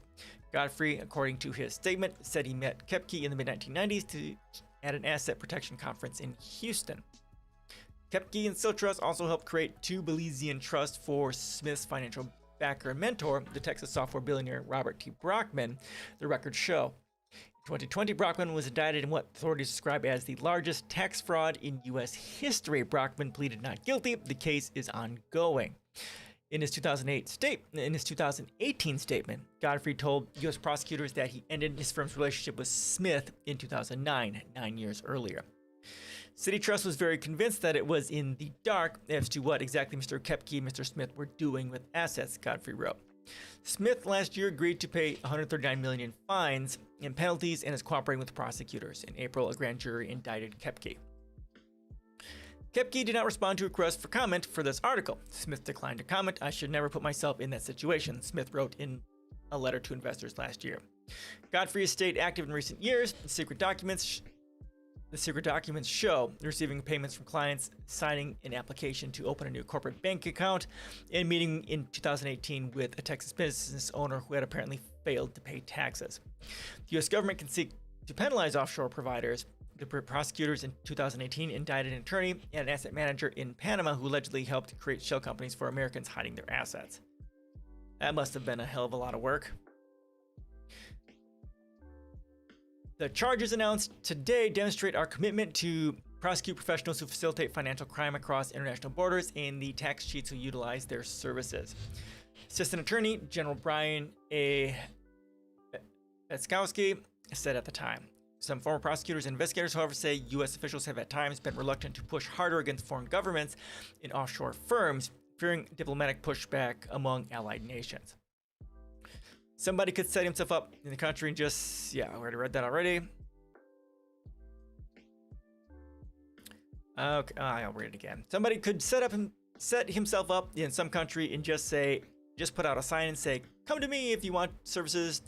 Godfrey, according to his statement, said he met Kepke in the mid-1990s at an asset protection conference in Houston. Kepke and Siltrust also helped create 2 Belizean trusts for Smith's financial backer and mentor, the Texas software billionaire Robert T. Brockman, the records show. In 2020, Brockman was indicted in what authorities describe as the largest tax fraud in U.S. history. Brockman pleaded not guilty. The case is ongoing. In his 2018 statement, Godfrey told U.S. prosecutors that he ended his firm's relationship with Smith in 2009, 9 years earlier. City Trust was very convinced that it was in the dark as to what exactly Mr. Kepke and Mr. Smith were doing with assets, Godfrey wrote. Smith last year agreed to pay $139 million in fines and penalties and is cooperating with prosecutors. In April, a grand jury indicted Kepke. Kepke did not respond to a request for comment for this article. Smith declined to comment. "I should never put myself in that situation," Smith wrote in a letter to investors last year. Godfrey has stayed active in recent years. The secret documents show receiving payments from clients, signing an application to open a new corporate bank account, and meeting in 2018 with a Texas business owner who had apparently failed to pay taxes. The U.S. government can seek to penalize offshore providers. The prosecutors in 2018 indicted an attorney and an asset manager in Panama who allegedly helped create shell companies for Americans hiding their assets. That must have been a hell of a lot of work. The charges announced today demonstrate our commitment to prosecute professionals who facilitate financial crime across international borders and the tax cheats who utilize their services. Assistant Attorney General Brian A. Betzkowski said at the time. Some former prosecutors and investigators, however, say U.S. officials have at times been reluctant to push harder against foreign governments and offshore firms, fearing diplomatic pushback among allied nations. Somebody could set himself up in the country and just, I already read that already. Okay, I'll read it again. Somebody could set himself up in some country and just put out a sign and say, "Come to me if you want services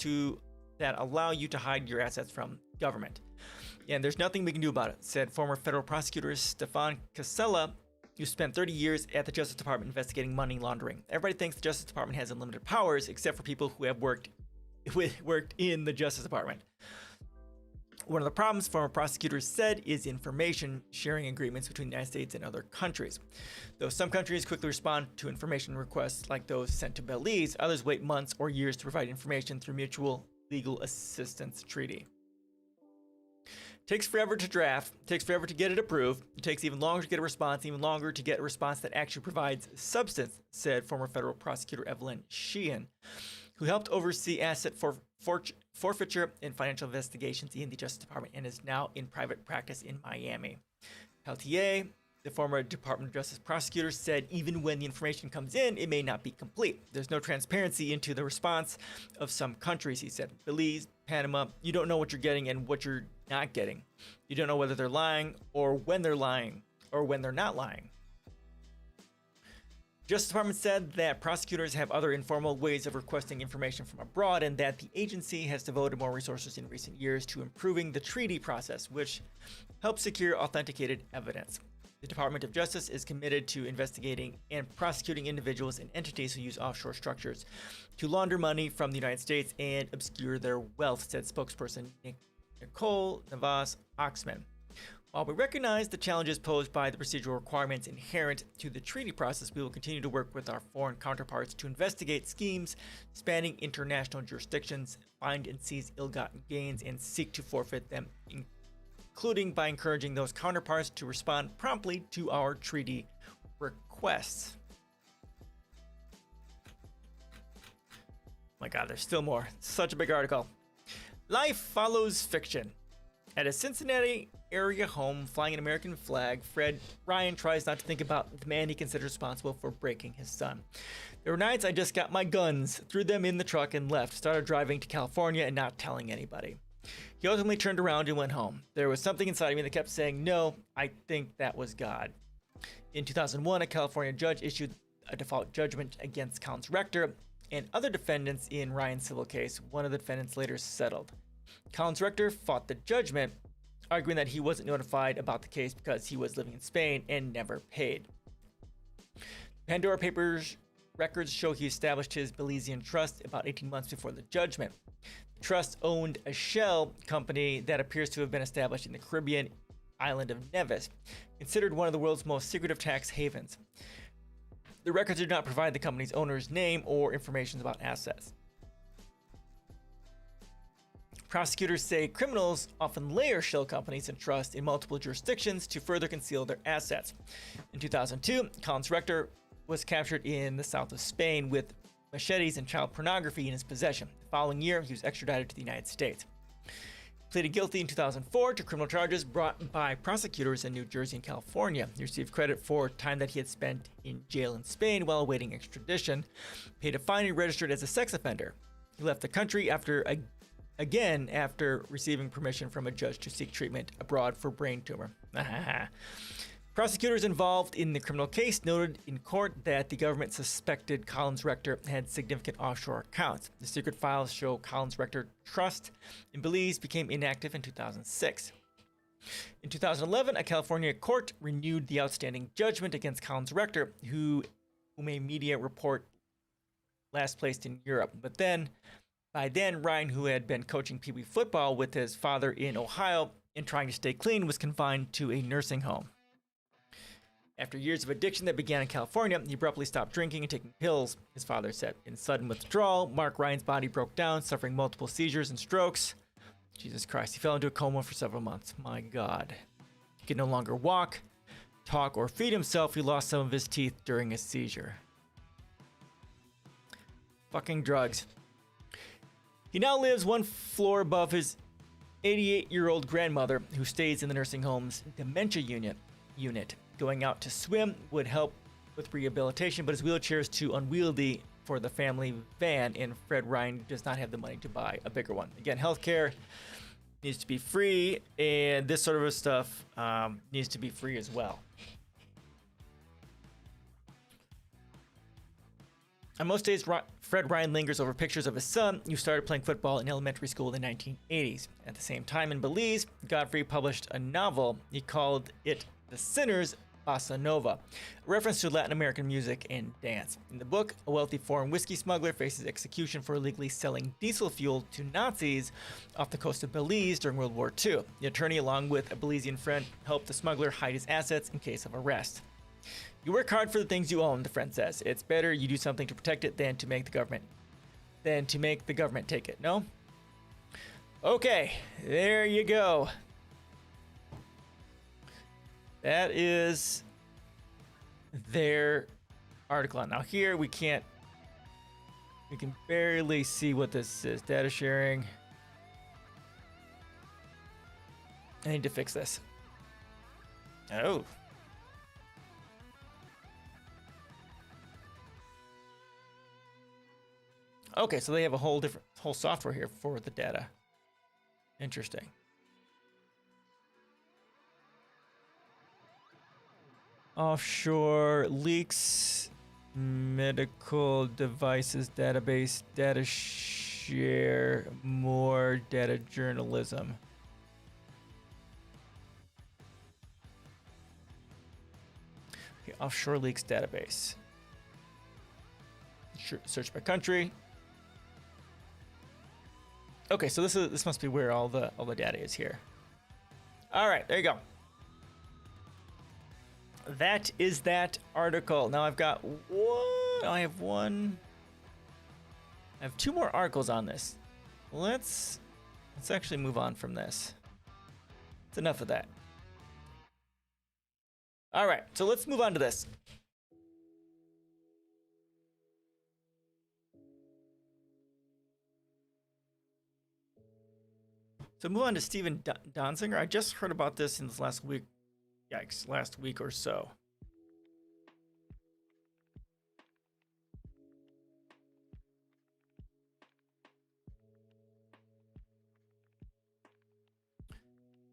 that allow you to hide your assets from government." And there's nothing we can do about it, said former federal prosecutor Stefan Casella, who spent 30 years at the Justice Department investigating money laundering. Everybody thinks the Justice Department has unlimited powers, except for people who have worked in the Justice Department. One of the problems, former prosecutors said, is information sharing agreements between the United States and other countries. Though some countries quickly respond to information requests like those sent to Belize, others wait months or years to provide information through mutual legal assistance treaty. Takes forever to draft, takes forever to get it approved, it takes even longer to get a response, even longer to get a response that actually provides substance, said former federal prosecutor Evelyn Sheehan, who helped oversee asset forfeiture and financial investigations in the Justice Department and is now in private practice in Miami. Peltier, the former Department of Justice prosecutor, said even when the information comes in, it may not be complete. There's no transparency into the response of some countries, he said. Belize, Panama, you don't know what you're getting and what you're not getting. You don't know whether they're lying or when they're not lying. Justice Department said that prosecutors have other informal ways of requesting information from abroad and that the agency has devoted more resources in recent years to improving the treaty process, which helps secure authenticated evidence. The Department of Justice is committed to investigating and prosecuting individuals and entities who use offshore structures to launder money from the United States and obscure their wealth, said spokesperson Nicole Navas-Oxman. While we recognize the challenges posed by the procedural requirements inherent to the treaty process, we will continue to work with our foreign counterparts to investigate schemes spanning international jurisdictions, find and seize ill-gotten gains, and seek to forfeit them, including by encouraging those counterparts to respond promptly to our treaty requests. My God, there's still more. Such a big article. Life follows fiction. At a Cincinnati area home flying an American flag, Fred Ryan tries not to think about the man he considers responsible for breaking his son. There were nights I just got my guns, threw them in the truck and left, started driving to California and not telling anybody. He ultimately turned around and went home. There was something inside me that kept saying, no, I think that was God. In 2001, a California judge issued a default judgment against Collins Rector and other defendants in Ryan's civil case. One of the defendants later settled. Collins Rector fought the judgment, arguing that he wasn't notified about the case because he was living in Spain and never paid. Pandora Papers records show he established his Belizean trust about 18 months before the judgment. The trust owned a shell company that appears to have been established in the Caribbean island of Nevis, considered one of the world's most secretive tax havens. The records do not provide the company's owner's name or information about assets. Prosecutors say criminals often layer shell companies and trusts in multiple jurisdictions to further conceal their assets. In 2002, Collins Rector was captured in the south of Spain with machetes and child pornography in his possession. The following year, he was extradited to the United States. He pleaded guilty in 2004 to criminal charges brought by prosecutors in New Jersey and California. He received credit for time that he had spent in jail in Spain while awaiting extradition, paid a fine, and registered as a sex offender. He left the country after receiving permission from a judge to seek treatment abroad for brain tumor. Prosecutors involved in the criminal case noted in court that the government suspected Collins Rector had significant offshore accounts. The secret files show Collins Rector Trust in Belize became inactive in 2006. In 2011, a California court renewed the outstanding judgment against Collins Rector, whom a media report last placed in Europe. But by then, Ryan, who had been coaching Pee Wee football with his father in Ohio and trying to stay clean, was confined to a nursing home. After years of addiction that began in California, he abruptly stopped drinking and taking pills, his father said. In sudden withdrawal, Mark Ryan's body broke down, suffering multiple seizures and strokes. Jesus Christ, he fell into a coma for several months. My God. He could no longer walk, talk, or feed himself. He lost some of his teeth during a seizure. Fucking drugs. He now lives one floor above his 88-year-old grandmother, who stays in the nursing home's dementia unit. Going out to swim would help with rehabilitation, but his wheelchair is too unwieldy for the family van, and Fred Ryan does not have the money to buy a bigger one. Again, healthcare needs to be free, and this sort of stuff needs to be free as well. On most days, Fred Ryan lingers over pictures of his son, who started playing football in elementary school in the 1980s. At the same time, in Belize, Godfrey published a novel. He called it The Sinner's Bossa Nova, a reference to Latin American music and dance. In the book, a wealthy foreign whiskey smuggler faces execution for illegally selling diesel fuel to Nazis off the coast of Belize during World War II. The attorney, along with a Belizean friend, helped the smuggler hide his assets in case of arrest. You work hard for the things you own, the friend says. It's better you do something to protect it than to make the government take it, no? Okay, there you go. That is their article. Now here we can't We can barely see what this is. Data sharing. I need to fix this. Oh. Okay, so they have a whole software here for the data. Interesting. Offshore leaks, medical devices database, data share, more data journalism. Okay, offshore leaks database. Search by country. Okay, so this must be where all the data is here. All right, there you go. That is that article. Now I've got one. I have two more articles on this. Let's actually move on from this. It's enough of that. All right, so let's move on to this. So move on to Steven Donziger. I just heard about this in this last week. Yikes, last week or so.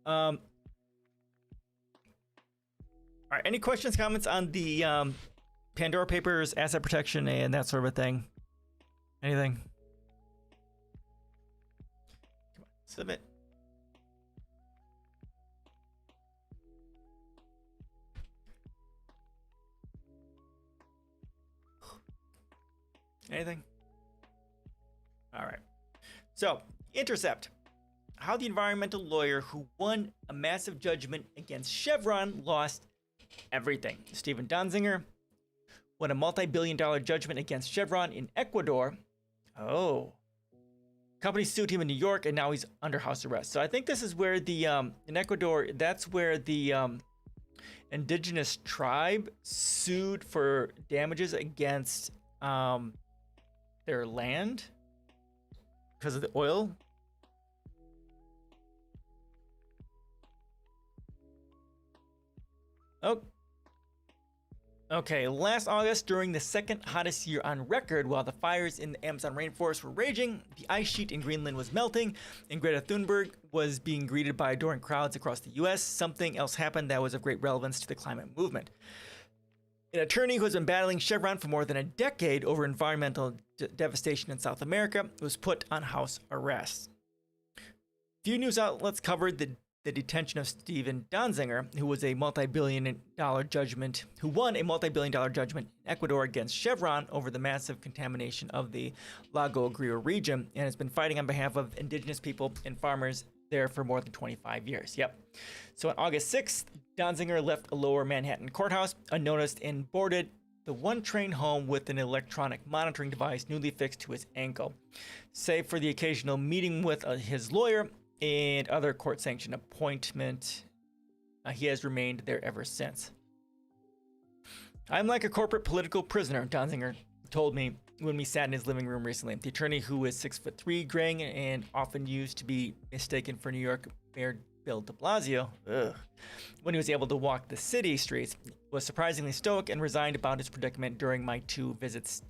All right, any questions, comments on the Pandora Papers, asset protection, and that sort of a thing? Anything? Come on, submit. Anything? All right. So, Intercept. How the environmental lawyer who won a massive judgment against Chevron lost everything. Steven Donziger won a multi-billion-dollar judgment against Chevron in Ecuador. Oh. Company sued him in New York, and now he's under house arrest. So I think this is where the, in Ecuador, that's where the indigenous tribe sued for damages against their land because of the oil. Oh. Okay, last August, during the second hottest year on record, while the fires in the Amazon rainforest were raging, the ice sheet in Greenland was melting, and Greta Thunberg was being greeted by adoring crowds across the US, something else happened that was of great relevance to the climate movement. An attorney who has been battling Chevron for more than a decade over environmental devastation in South America was put on house arrest. Few news outlets covered the detention of Steven Donziger, who won a multi-billion-dollar judgment in Ecuador against Chevron over the massive contamination of the Lago Agrio region, and has been fighting on behalf of indigenous people and farmers there for more than 25 years. Yep. So on August 6th, Donziger left a lower Manhattan courthouse unnoticed and boarded the one train home with an electronic monitoring device newly fixed to his ankle. Save for the occasional meeting with his lawyer and other court-sanctioned appointment, he has remained there ever since. I'm like a corporate political prisoner, Donziger told me when we sat in his living room recently. The attorney, who is 6'3", graying and often used to be mistaken for New York Mayor Bill de Blasio, when he was able to walk the city streets, was surprisingly stoic and resigned about his predicament during my 2 visits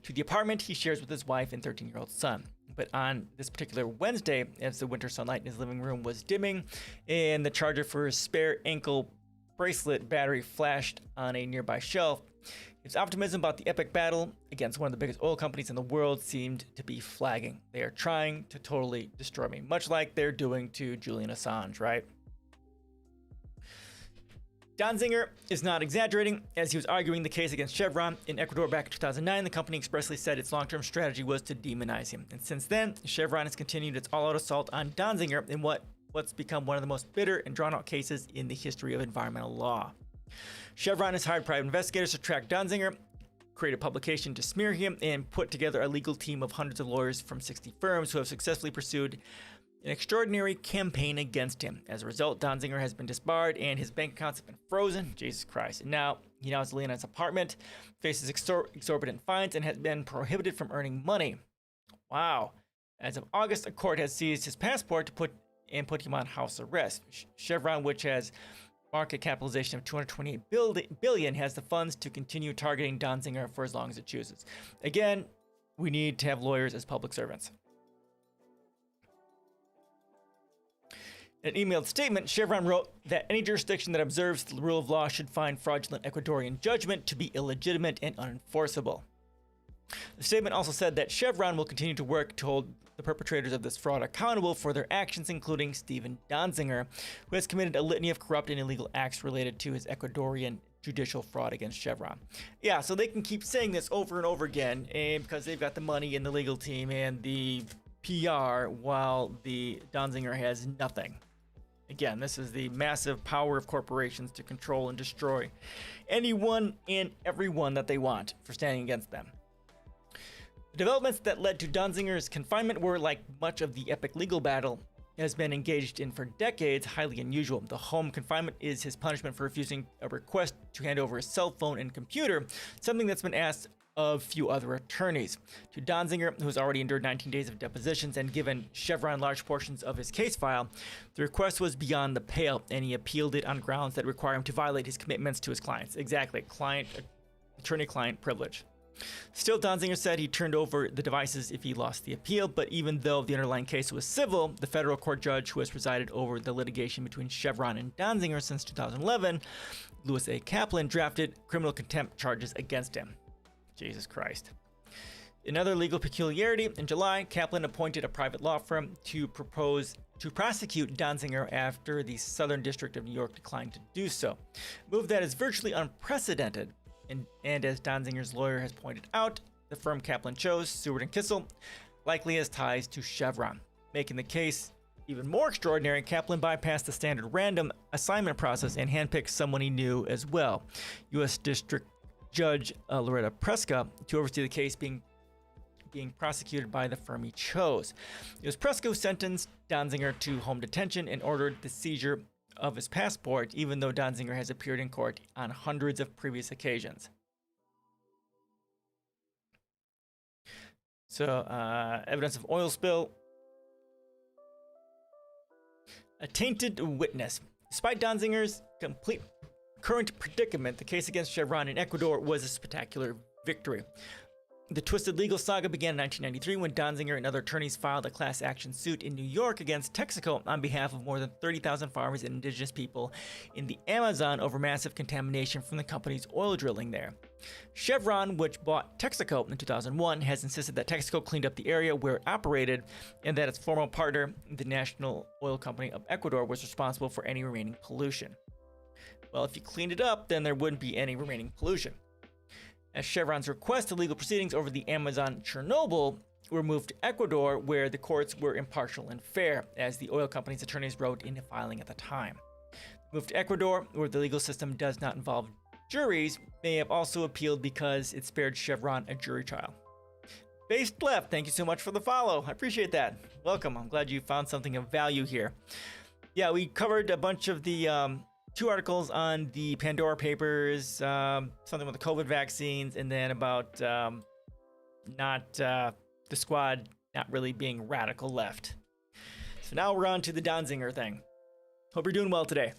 to the apartment he shares with his wife and 13-year-old son. But on this particular Wednesday, as the winter sunlight in his living room was dimming and the charger for his spare ankle bracelet battery flashed on a nearby shelf, his optimism about the epic battle against one of the biggest oil companies in the world seemed to be flagging. They are trying to totally destroy me, much like they're doing to Julian Assange, right? Donziger is not exaggerating. As he was arguing the case against Chevron in Ecuador back in 2009, the company expressly said its long-term strategy was to demonize him. And since then, Chevron has continued its all-out assault on Donziger in what's become one of the most bitter and drawn-out cases in the history of environmental law. Chevron has hired private investigators to track Donziger, create a publication to smear him, and put together a legal team of hundreds of lawyers from 60 firms who have successfully pursued an extraordinary campaign against him. As a result, Donziger has been disbarred and his bank accounts have been frozen. Jesus Christ. And now he is living in his apartment, faces exorbitant fines, and has been prohibited from earning money. Wow. As of August, a court has seized his passport to put him on house arrest. Chevron, which has market capitalization of $228 billion, has the funds to continue targeting Donziger for as long as it chooses. Again, we need to have lawyers as public servants. In an emailed statement, Chevron wrote that any jurisdiction that observes the rule of law should find fraudulent Ecuadorian judgment to be illegitimate and unenforceable. The statement also said that Chevron will continue to work to hold the perpetrators of this fraud accountable for their actions, including Steven Donziger, who has committed a litany of corrupt and illegal acts related to his Ecuadorian judicial fraud against Chevron. Yeah, so they can keep saying this over and over again, and because they've got the money and the legal team and the PR, while the Donziger has nothing. Again, this is the massive power of corporations to control and destroy anyone and everyone that they want for standing against them. The developments that led to Donziger's confinement were, like much of the epic legal battle has been engaged in for decades, highly unusual. The home confinement is his punishment for refusing a request to hand over his cell phone and computer, something that's been asked of few other attorneys. To Donziger, who has already endured 19 days of depositions and given Chevron large portions of his case file, the request was beyond the pale, and he appealed it on grounds that require him to violate his commitments to his clients. Exactly, attorney-client privilege. Still, Donziger said he turned over the devices if he lost the appeal, but even though the underlying case was civil, the federal court judge who has presided over the litigation between Chevron and Donziger since 2011, Louis A. Kaplan, drafted criminal contempt charges against him. Jesus Christ. Another legal peculiarity, in July, Kaplan appointed a private law firm to prosecute Donziger after the Southern District of New York declined to do so. A move that is virtually unprecedented. And as Donziger's lawyer has pointed out, the firm Kaplan chose, Seward & Kissel, likely has ties to Chevron. Making the case even more extraordinary, Kaplan bypassed the standard random assignment process and handpicked someone he knew as well, U.S. District Judge Loretta Preska, to oversee the case being prosecuted by the firm he chose. It was Preska who sentenced Donziger to home detention and ordered the seizure of his passport, even though Donziger has appeared in court on hundreds of previous occasions. So, evidence of oil spill. A tainted witness. Despite Donziger's complete current predicament, the case against Chevron in Ecuador was a spectacular victory. The twisted legal saga began in 1993 when Donziger and other attorneys filed a class action suit in New York against Texaco on behalf of more than 30,000 farmers and indigenous people in the Amazon over massive contamination from the company's oil drilling there. Chevron, which bought Texaco in 2001, has insisted that Texaco cleaned up the area where it operated and that its former partner, the National Oil Company of Ecuador, was responsible for any remaining pollution. Well, if you cleaned it up, then there wouldn't be any remaining pollution. As Chevron's request, the legal proceedings over the Amazon Chernobyl were moved to Ecuador, where the courts were impartial and fair, as the oil company's attorneys wrote in a filing at the time. The move to Ecuador, where the legal system does not involve juries, may have also appealed because it spared Chevron a jury trial. Based Left, thank you so much for the follow. I appreciate that. Welcome. I'm glad you found something of value here. Yeah, we covered a bunch of the 2 articles on the Pandora Papers, something with the COVID vaccines, and then about the squad not really being radical left. So now we're on to the Donziger thing. Hope you're doing well today.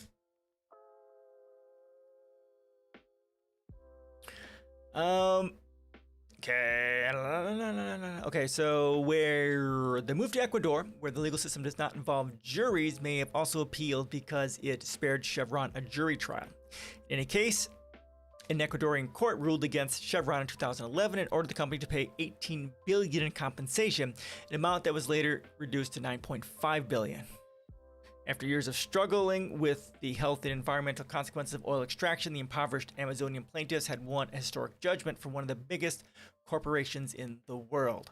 Okay, so where the move to Ecuador, where the legal system does not involve juries, may have also appealed because it spared Chevron a jury trial. In a case, an Ecuadorian court ruled against Chevron in 2011 and ordered the company to pay $18 billion in compensation, an amount that was later reduced to $9.5 billion. After years of struggling with the health and environmental consequences of oil extraction, the impoverished Amazonian plaintiffs had won a historic judgment from one of the biggest corporations in the world.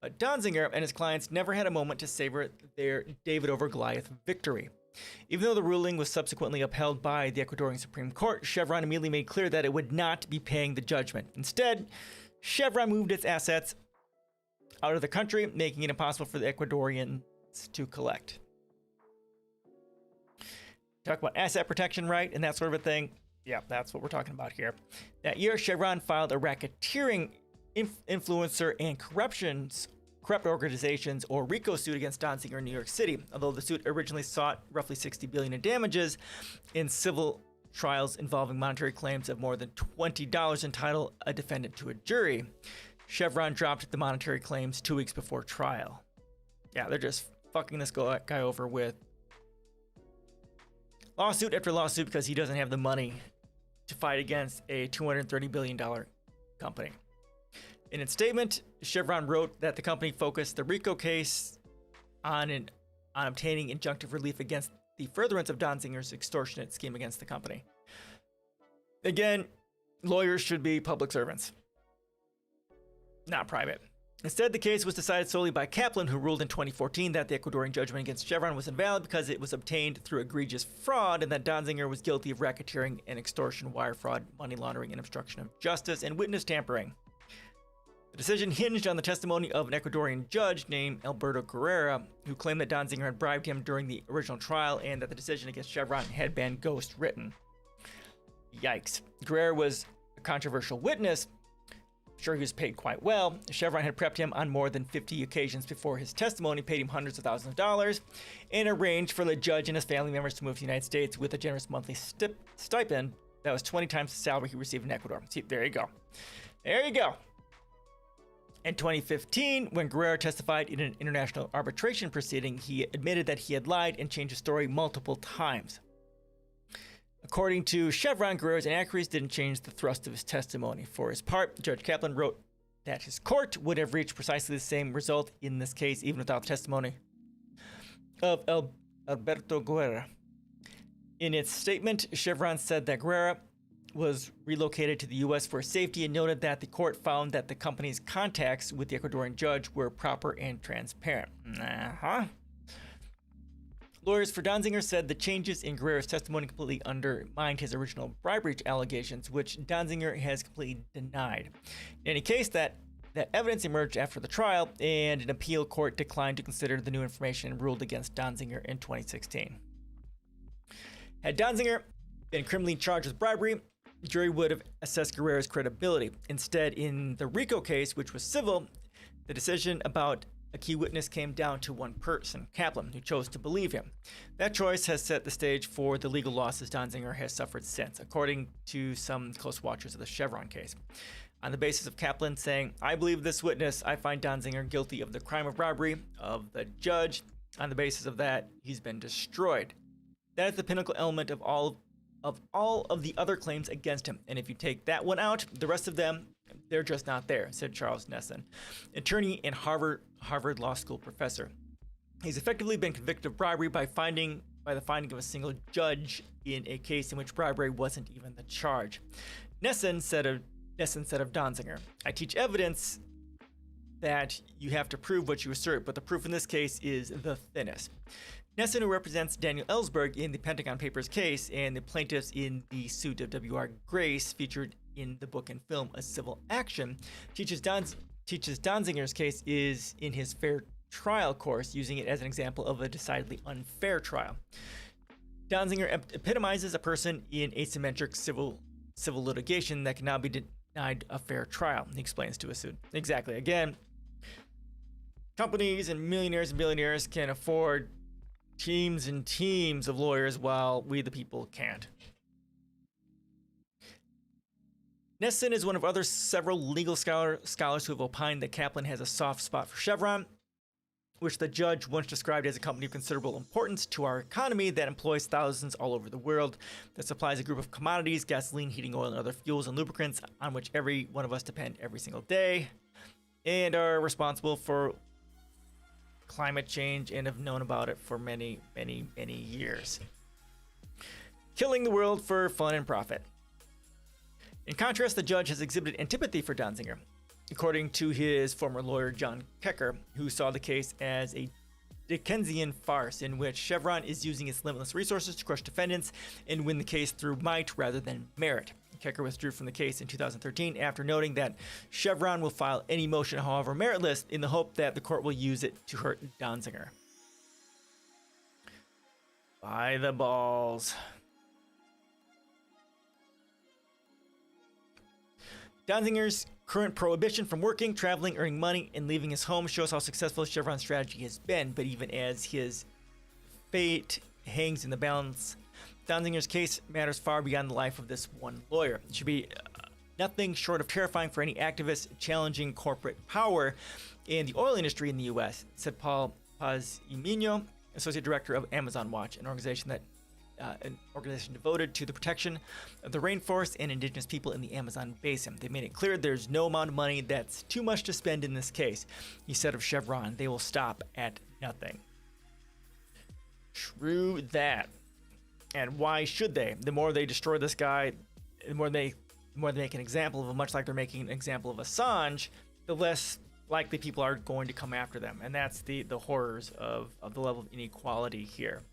But Donziger and his clients never had a moment to savor their David over Goliath victory. Even though the ruling was subsequently upheld by the Ecuadorian Supreme Court, Chevron immediately made clear that it would not be paying the judgment. Instead, Chevron moved its assets out of the country, making it impossible for the Ecuadorians assets to collect. Talk about asset protection, right? And that sort of a thing. Yeah, that's what we're talking about here. That year, Chevron filed a racketeering, influencer, and corrupt organizations, or RICO suit against Donziger in New York City. Although the suit originally sought roughly $60 billion in damages, in civil trials involving monetary claims of more than $20 entitle a defendant to a jury. Chevron dropped the monetary claims 2 weeks before trial. Yeah, they're just fucking this guy over with lawsuit after lawsuit because he doesn't have the money to fight against a $230 billion company. In its statement, Chevron wrote that the company focused the RICO case on obtaining injunctive relief against the furtherance of Donziger's extortionate scheme against the company. Again, lawyers should be public servants, not private. Instead, the case was decided solely by Kaplan, who ruled in 2014 that the Ecuadorian judgment against Chevron was invalid because it was obtained through egregious fraud and that Donziger was guilty of racketeering and extortion, wire fraud, money laundering, and obstruction of justice, and witness tampering. The decision hinged on the testimony of an Ecuadorian judge named Alberto Guerrera, who claimed that Donziger had bribed him during the original trial and that the decision against Chevron had been ghost-written. Yikes. Guerrera was a controversial witness. Sure, he was paid quite well. Chevron had prepped him on more than 50 occasions before his testimony, paid him hundreds of thousands of dollars, and arranged for the judge and his family members to move to the United States with a generous monthly stipend that was 20 times the salary he received in Ecuador. See, there you go. There you go. In 2015, when Guerrero testified in an international arbitration proceeding, he admitted that he had lied and changed his story multiple times. According to Chevron, Guerrero's inaccuracies didn't change the thrust of his testimony. For his part, Judge Kaplan wrote that his court would have reached precisely the same result in this case, even without the testimony of Alberto Guerrera. In its statement, Chevron said that Guerrera was relocated to the U.S. for safety and noted that the court found that the company's contacts with the Ecuadorian judge were proper and transparent. Lawyers for Donziger said the changes in Guerrero's testimony completely undermined his original bribery allegations, which Donziger has completely denied. In any case, that evidence emerged after the trial, and an appeal court declined to consider the new information and ruled against Donziger in 2016. Had Donziger been criminally charged with bribery, the jury would have assessed Guerrero's credibility. Instead, in the RICO case, which was civil, the decision about a key witness came down to one person, Kaplan, who chose to believe him. That choice has set the stage for the legal losses Donziger has suffered since, according to some close watchers of the Chevron case. On the basis of Kaplan saying, "I believe this witness, I find Donziger guilty of the crime of robbery of the judge. On the basis of that, he's been destroyed." That is the pinnacle element of all of the other claims against him. And if you take that one out, the rest of them, they're just not there, said Charles Nesson, attorney and Harvard Law School professor. He's effectively been convicted of bribery by the finding of a single judge in a case in which bribery wasn't even the charge. Nesson said of Donziger, "I teach evidence that you have to prove what you assert, but the proof in this case is the thinnest." Nesson, who represents Daniel Ellsberg in the Pandora Papers case and the plaintiffs in the suit of W.R. Grace featured in the book and film A Civil Action, teaches Donziger's case is in his fair trial course, using it as an example of a decidedly unfair trial. Donziger epitomizes a person in asymmetric civil litigation that can now be denied a fair trial, he explains to a suit. Exactly. Again, companies and millionaires and billionaires can afford teams and teams of lawyers while we the people can't. Nesson is one of several legal scholars who have opined that Kaplan has a soft spot for Chevron, which the judge once described as a company of considerable importance to our economy that employs thousands all over the world, that supplies a group of commodities, gasoline, heating oil, and other fuels and lubricants on which every one of us depend every single day, and are responsible for climate change and have known about it for many, many, many years. Killing the world for fun and profit. In contrast, the judge has exhibited antipathy for Donziger, according to his former lawyer, John Kecker, who saw the case as a Dickensian farce in which Chevron is using its limitless resources to crush defendants and win the case through might rather than merit. Kecker withdrew from the case in 2013 after noting that Chevron will file any motion, however meritless, in the hope that the court will use it to hurt Donziger. By the balls. Donzinger's current prohibition from working, traveling, earning money, and leaving his home shows how successful Chevron's strategy has been. But even as his fate hangs in the balance, Donzinger's case matters far beyond the life of this one lawyer. It should be nothing short of terrifying for any activist challenging corporate power in the oil industry in the U.S., said Paul Pazimino, Associate Director of Amazon Watch, an organization devoted to the protection of the rainforest and indigenous people in the Amazon basin. They made it clear there's no amount of money that's too much to spend in this case. He said of Chevron, they will stop at nothing. True that. And why should they? The more they destroy this guy, the more they make an example of him, much like they're making an example of Assange, the less likely people are going to come after them. And that's the horrors of the level of inequality here.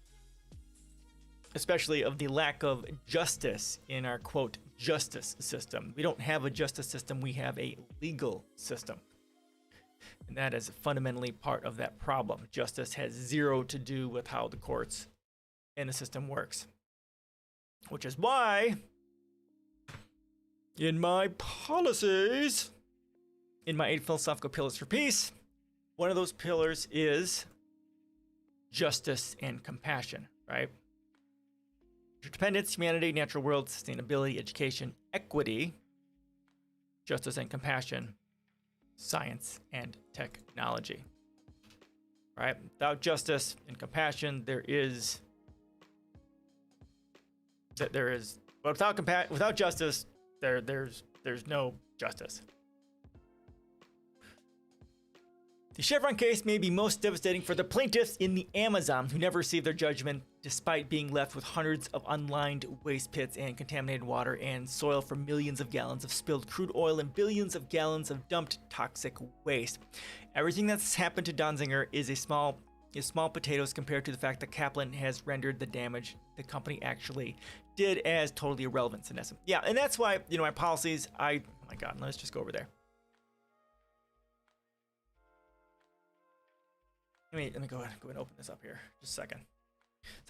Especially of the lack of justice in our, quote, justice system. We don't have a justice system, we have a legal system. And that is fundamentally part of that problem. Justice has zero to do with how the courts and the system works. Which is why, in my policies, in my 8 philosophical pillars for peace, one of those pillars is justice and compassion, right? Interdependence, humanity, natural world, sustainability, education, equity, justice and compassion, science and technology. Right? Without justice and compassion, without justice, there's no justice. The Chevron case may be most devastating for the plaintiffs in the Amazon, who never received their judgment despite being left with hundreds of unlined waste pits and contaminated water and soil from millions of gallons of spilled crude oil and billions of gallons of dumped toxic waste. Everything that's happened to Donziger is small potatoes compared to the fact that Kaplan has rendered the damage the company actually did as totally irrelevant to Nessim. Yeah, and that's why, my policies, oh my God, let's just go over there. Let me go ahead and open this up here. Just a second.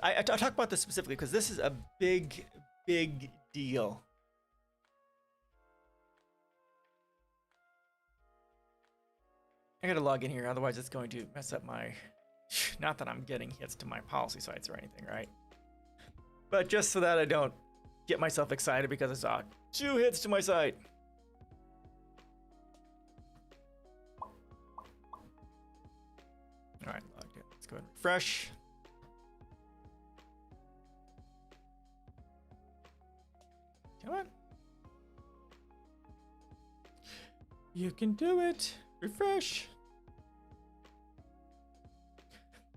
I talk about this specifically because this is a big, big deal. I gotta log in here, otherwise it's going to mess up my... Not that I'm getting hits to my policy sites or anything, right? But just so that I don't get myself excited because I saw 2 hits to my site. All right, logged in. Let's go ahead and refresh. Come on. You can do it. Refresh.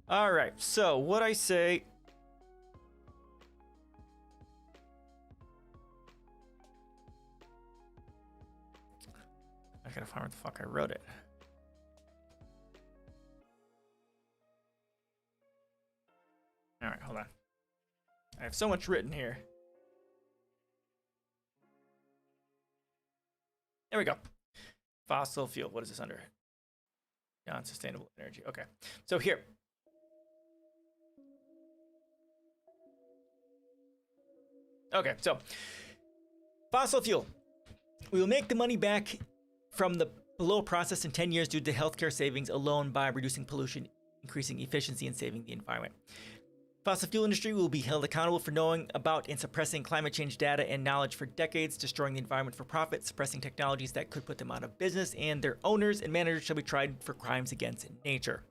All right, so what I say... I gotta find where the fuck I wrote it. All right, hold on. I have so much written here. There we go. Fossil fuel. What is this under? Non-sustainable energy. Okay. So here. Okay, so fossil fuel. We will make the money back from the below process in 10 years due to healthcare savings alone by reducing pollution, increasing efficiency, and saving the environment. Fossil fuel industry will be held accountable for knowing about and suppressing climate change data and knowledge for decades, destroying the environment for profit, suppressing technologies that could put them out of business, and their owners and managers shall be tried for crimes against nature.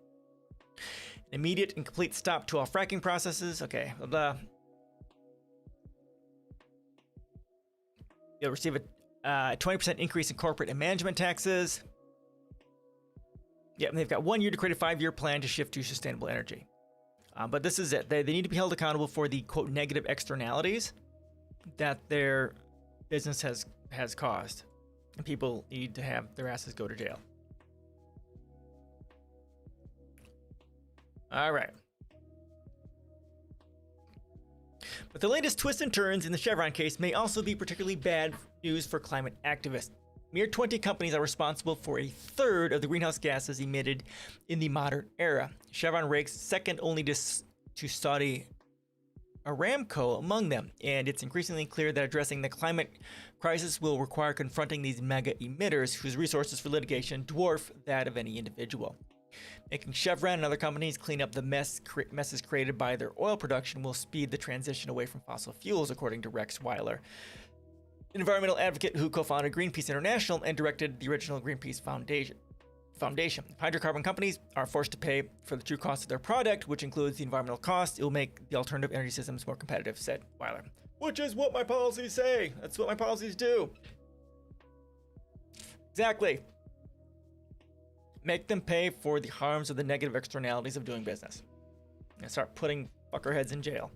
An immediate and complete stop to all fracking processes. Okay, blah, blah. You'll receive a 20% increase in corporate and management taxes. Yeah, and they've got 1 year to create a 5-year plan to shift to sustainable energy. But this is it. They need to be held accountable for the, quote, negative externalities that their business has caused. And people need to have their asses go to jail. All right. But the latest twists and turns in the Chevron case may also be particularly bad news for climate activists. Mere 20 companies are responsible for a third of the greenhouse gases emitted in the modern era. Chevron ranks second only to Saudi Aramco among them, and it's increasingly clear that addressing the climate crisis will require confronting these mega emitters whose resources for litigation dwarf that of any individual. Making Chevron and other companies clean up the messes created by their oil production will speed the transition away from fossil fuels, according to Rex Weiler, an environmental advocate who co-founded Greenpeace International and directed the original Greenpeace Foundation. Hydrocarbon companies are forced to pay for the true cost of their product, which includes the environmental cost. It will make the alternative energy systems more competitive, said Weiler. Which is what my policies say. That's what my policies do. Exactly. Make them pay for the harms of the negative externalities of doing business. And start putting fuckerheads in jail.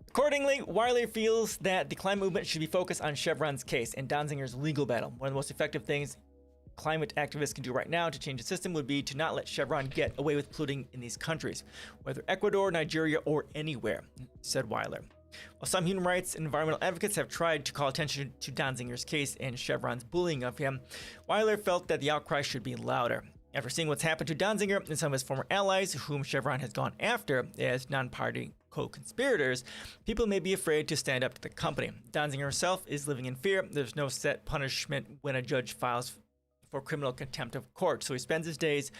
Accordingly, Weiler feels that the climate movement should be focused on Chevron's case and Donzinger's legal battle. One of the most effective things climate activists can do right now to change the system would be to not let Chevron get away with polluting in these countries, whether Ecuador, Nigeria, or anywhere, said Weiler. While some human rights and environmental advocates have tried to call attention to Donzinger's case and Chevron's bullying of him, Weiler felt that the outcry should be louder. After seeing what's happened to Donzinger and some of his former allies, whom Chevron has gone after as non-party co-conspirators, people may be afraid to stand up to the company. Donzinger himself is living in fear. There's no set punishment when a judge files for criminal contempt of court, so he spends his days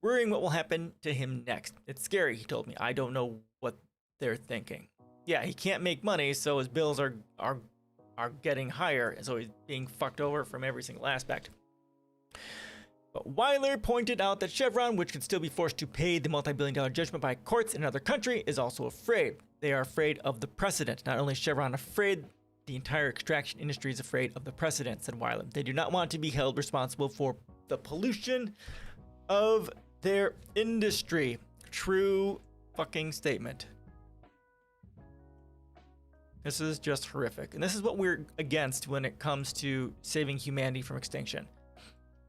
worrying what will happen to him next. It's scary, he told me. I don't know what they're thinking. Yeah, he can't make money, so his bills are getting higher, so he's being fucked over from every single aspect. But Weiler pointed out that Chevron, which could still be forced to pay the multi-billion-dollar judgment by courts in another country, is also afraid. They are afraid of the precedent. Not only is Chevron afraid, the entire extraction industry is afraid of the precedent, said Weiler. They do not want to be held responsible for the pollution of their industry. True fucking statement. This is just horrific. And this is what we're against when it comes to saving humanity from extinction.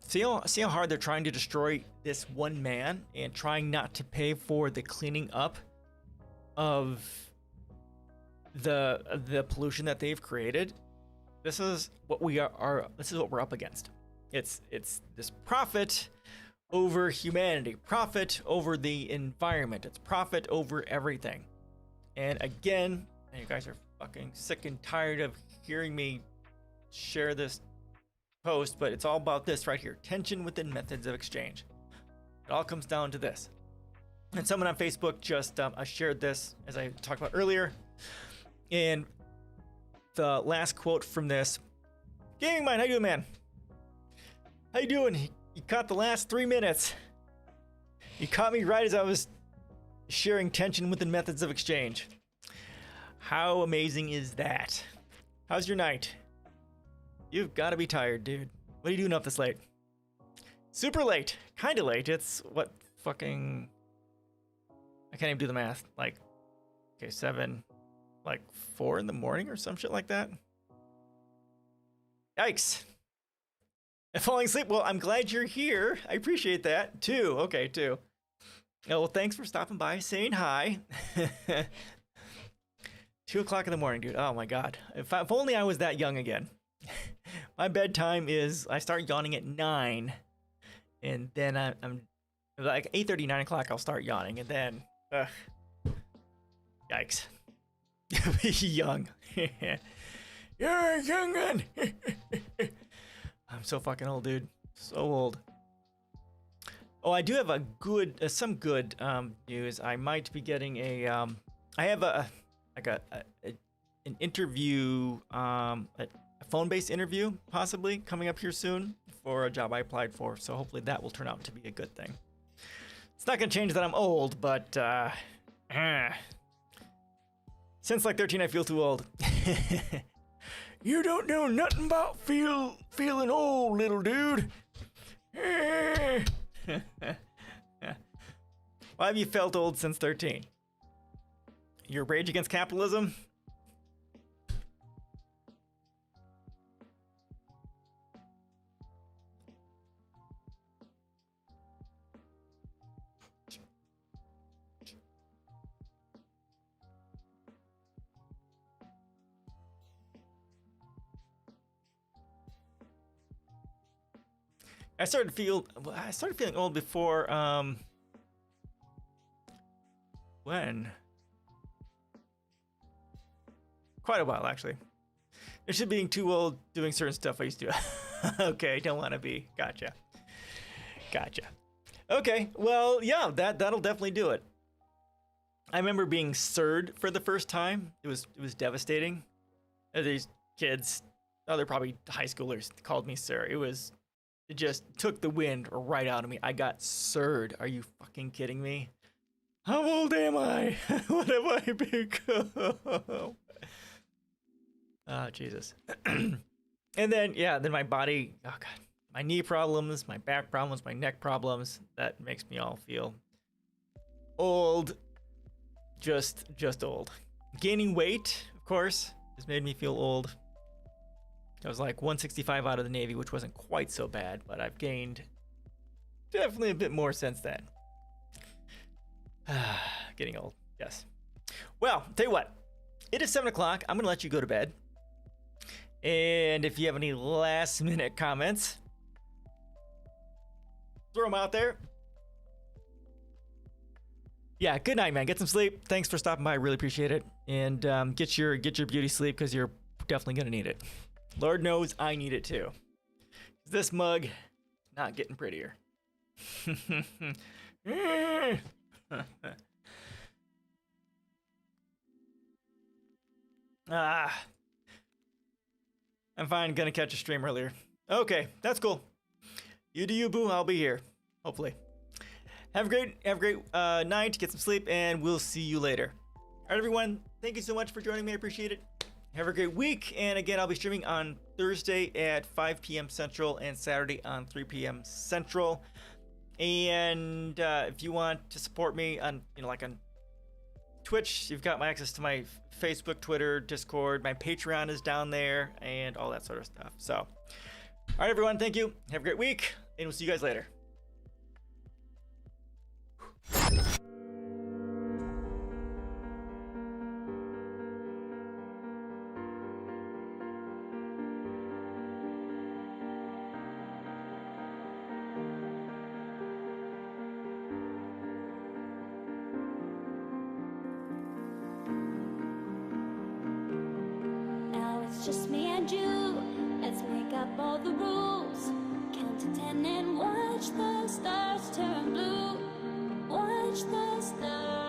See how hard they're trying to destroy this one man and trying not to pay for the cleaning up of the pollution that they've created. This is what we are. This is what we're up against. It's this profit over humanity, profit over the environment. It's profit over everything. And again, and you guys are fucking sick and tired of hearing me share this post, but it's all about this right here: tension within methods of exchange. It all comes down to this. And someone on Facebook just shared this, as I talked about earlier. And the last quote from this: "Gaming Mind, how you doing, man? How you doing? You caught the last 3 minutes. You caught me right as I was sharing tension within methods of exchange. How amazing is that? How's your night? You've got to be tired, dude. What are you doing up this late? Super late. Kind of late. It's what fucking... I can't even do the math. Like, okay, 7... like 4 in the morning or some shit like that. Yikes. And falling asleep. Well, I'm glad you're here. I appreciate that. 2. Okay, 2. Oh, well, thanks for stopping by, saying hi. 2 o'clock in the morning, dude. Oh my God. If only I was that young again. My bedtime is, I start yawning at 9. And then I'm like 8:30, 9 o'clock, I'll start yawning. And then, yikes. Young. You're a young gun. I'm so fucking old, dude. So old. Oh, I do have a good, some good news. I might be getting a, I have an interview, a phone-based interview possibly coming up here soon for a job I applied for. So hopefully that will turn out to be a good thing. It's not gonna change that I'm old, but since like 13, I feel too old. You don't know nothing about feeling old, little dude. Why have you felt old since 13? Your rage against capitalism? I started feeling old before when? Quite a while, actually. It's just being too old doing certain stuff I used to do. Okay, don't want to be. Gotcha. Okay, well, yeah, that'll definitely do it. I remember being SIR'd for the first time. It was devastating. These kids, they're probably high schoolers, called me sir. It just took the wind right out of me. I got SIR'd. Are you fucking kidding me? How old am I? What have I become? Oh, Jesus. And then my body, oh God, my knee problems, my back problems, my neck problems, that makes me all feel old. Just old. Gaining weight, of course, has made me feel old. I was like 165 out of the Navy, which wasn't quite so bad, but I've gained definitely a bit more since then. Getting old, yes. Well, tell you what, it is 7 o'clock. I'm gonna let you go to bed. And if you have any last minute comments, throw them out there. Yeah, good night, man. Get some sleep. Thanks for stopping by. I really appreciate it. And get your beauty sleep, because you're definitely gonna need it. Lord knows I need it too. This mug, not getting prettier. I'm fine. Gonna catch a stream earlier. Okay, that's cool. You do you, boo. I'll be here. Hopefully. Have a great night. Get some sleep, and we'll see you later. All right, everyone. Thank you so much for joining me. I appreciate it. Have a great week. And again, I'll be streaming on Thursday at 5 p.m. Central and Saturday on 3 p.m. Central. And if you want to support me on, like on Twitch, you've got my access to my Facebook, Twitter, Discord. My Patreon is down there, and all that sort of stuff. So, all right, everyone. Thank you. Have a great week, and we'll see you guys later. Just me and you, let's make up all the rules. Count to 10 and watch the stars turn blue. Watch the stars.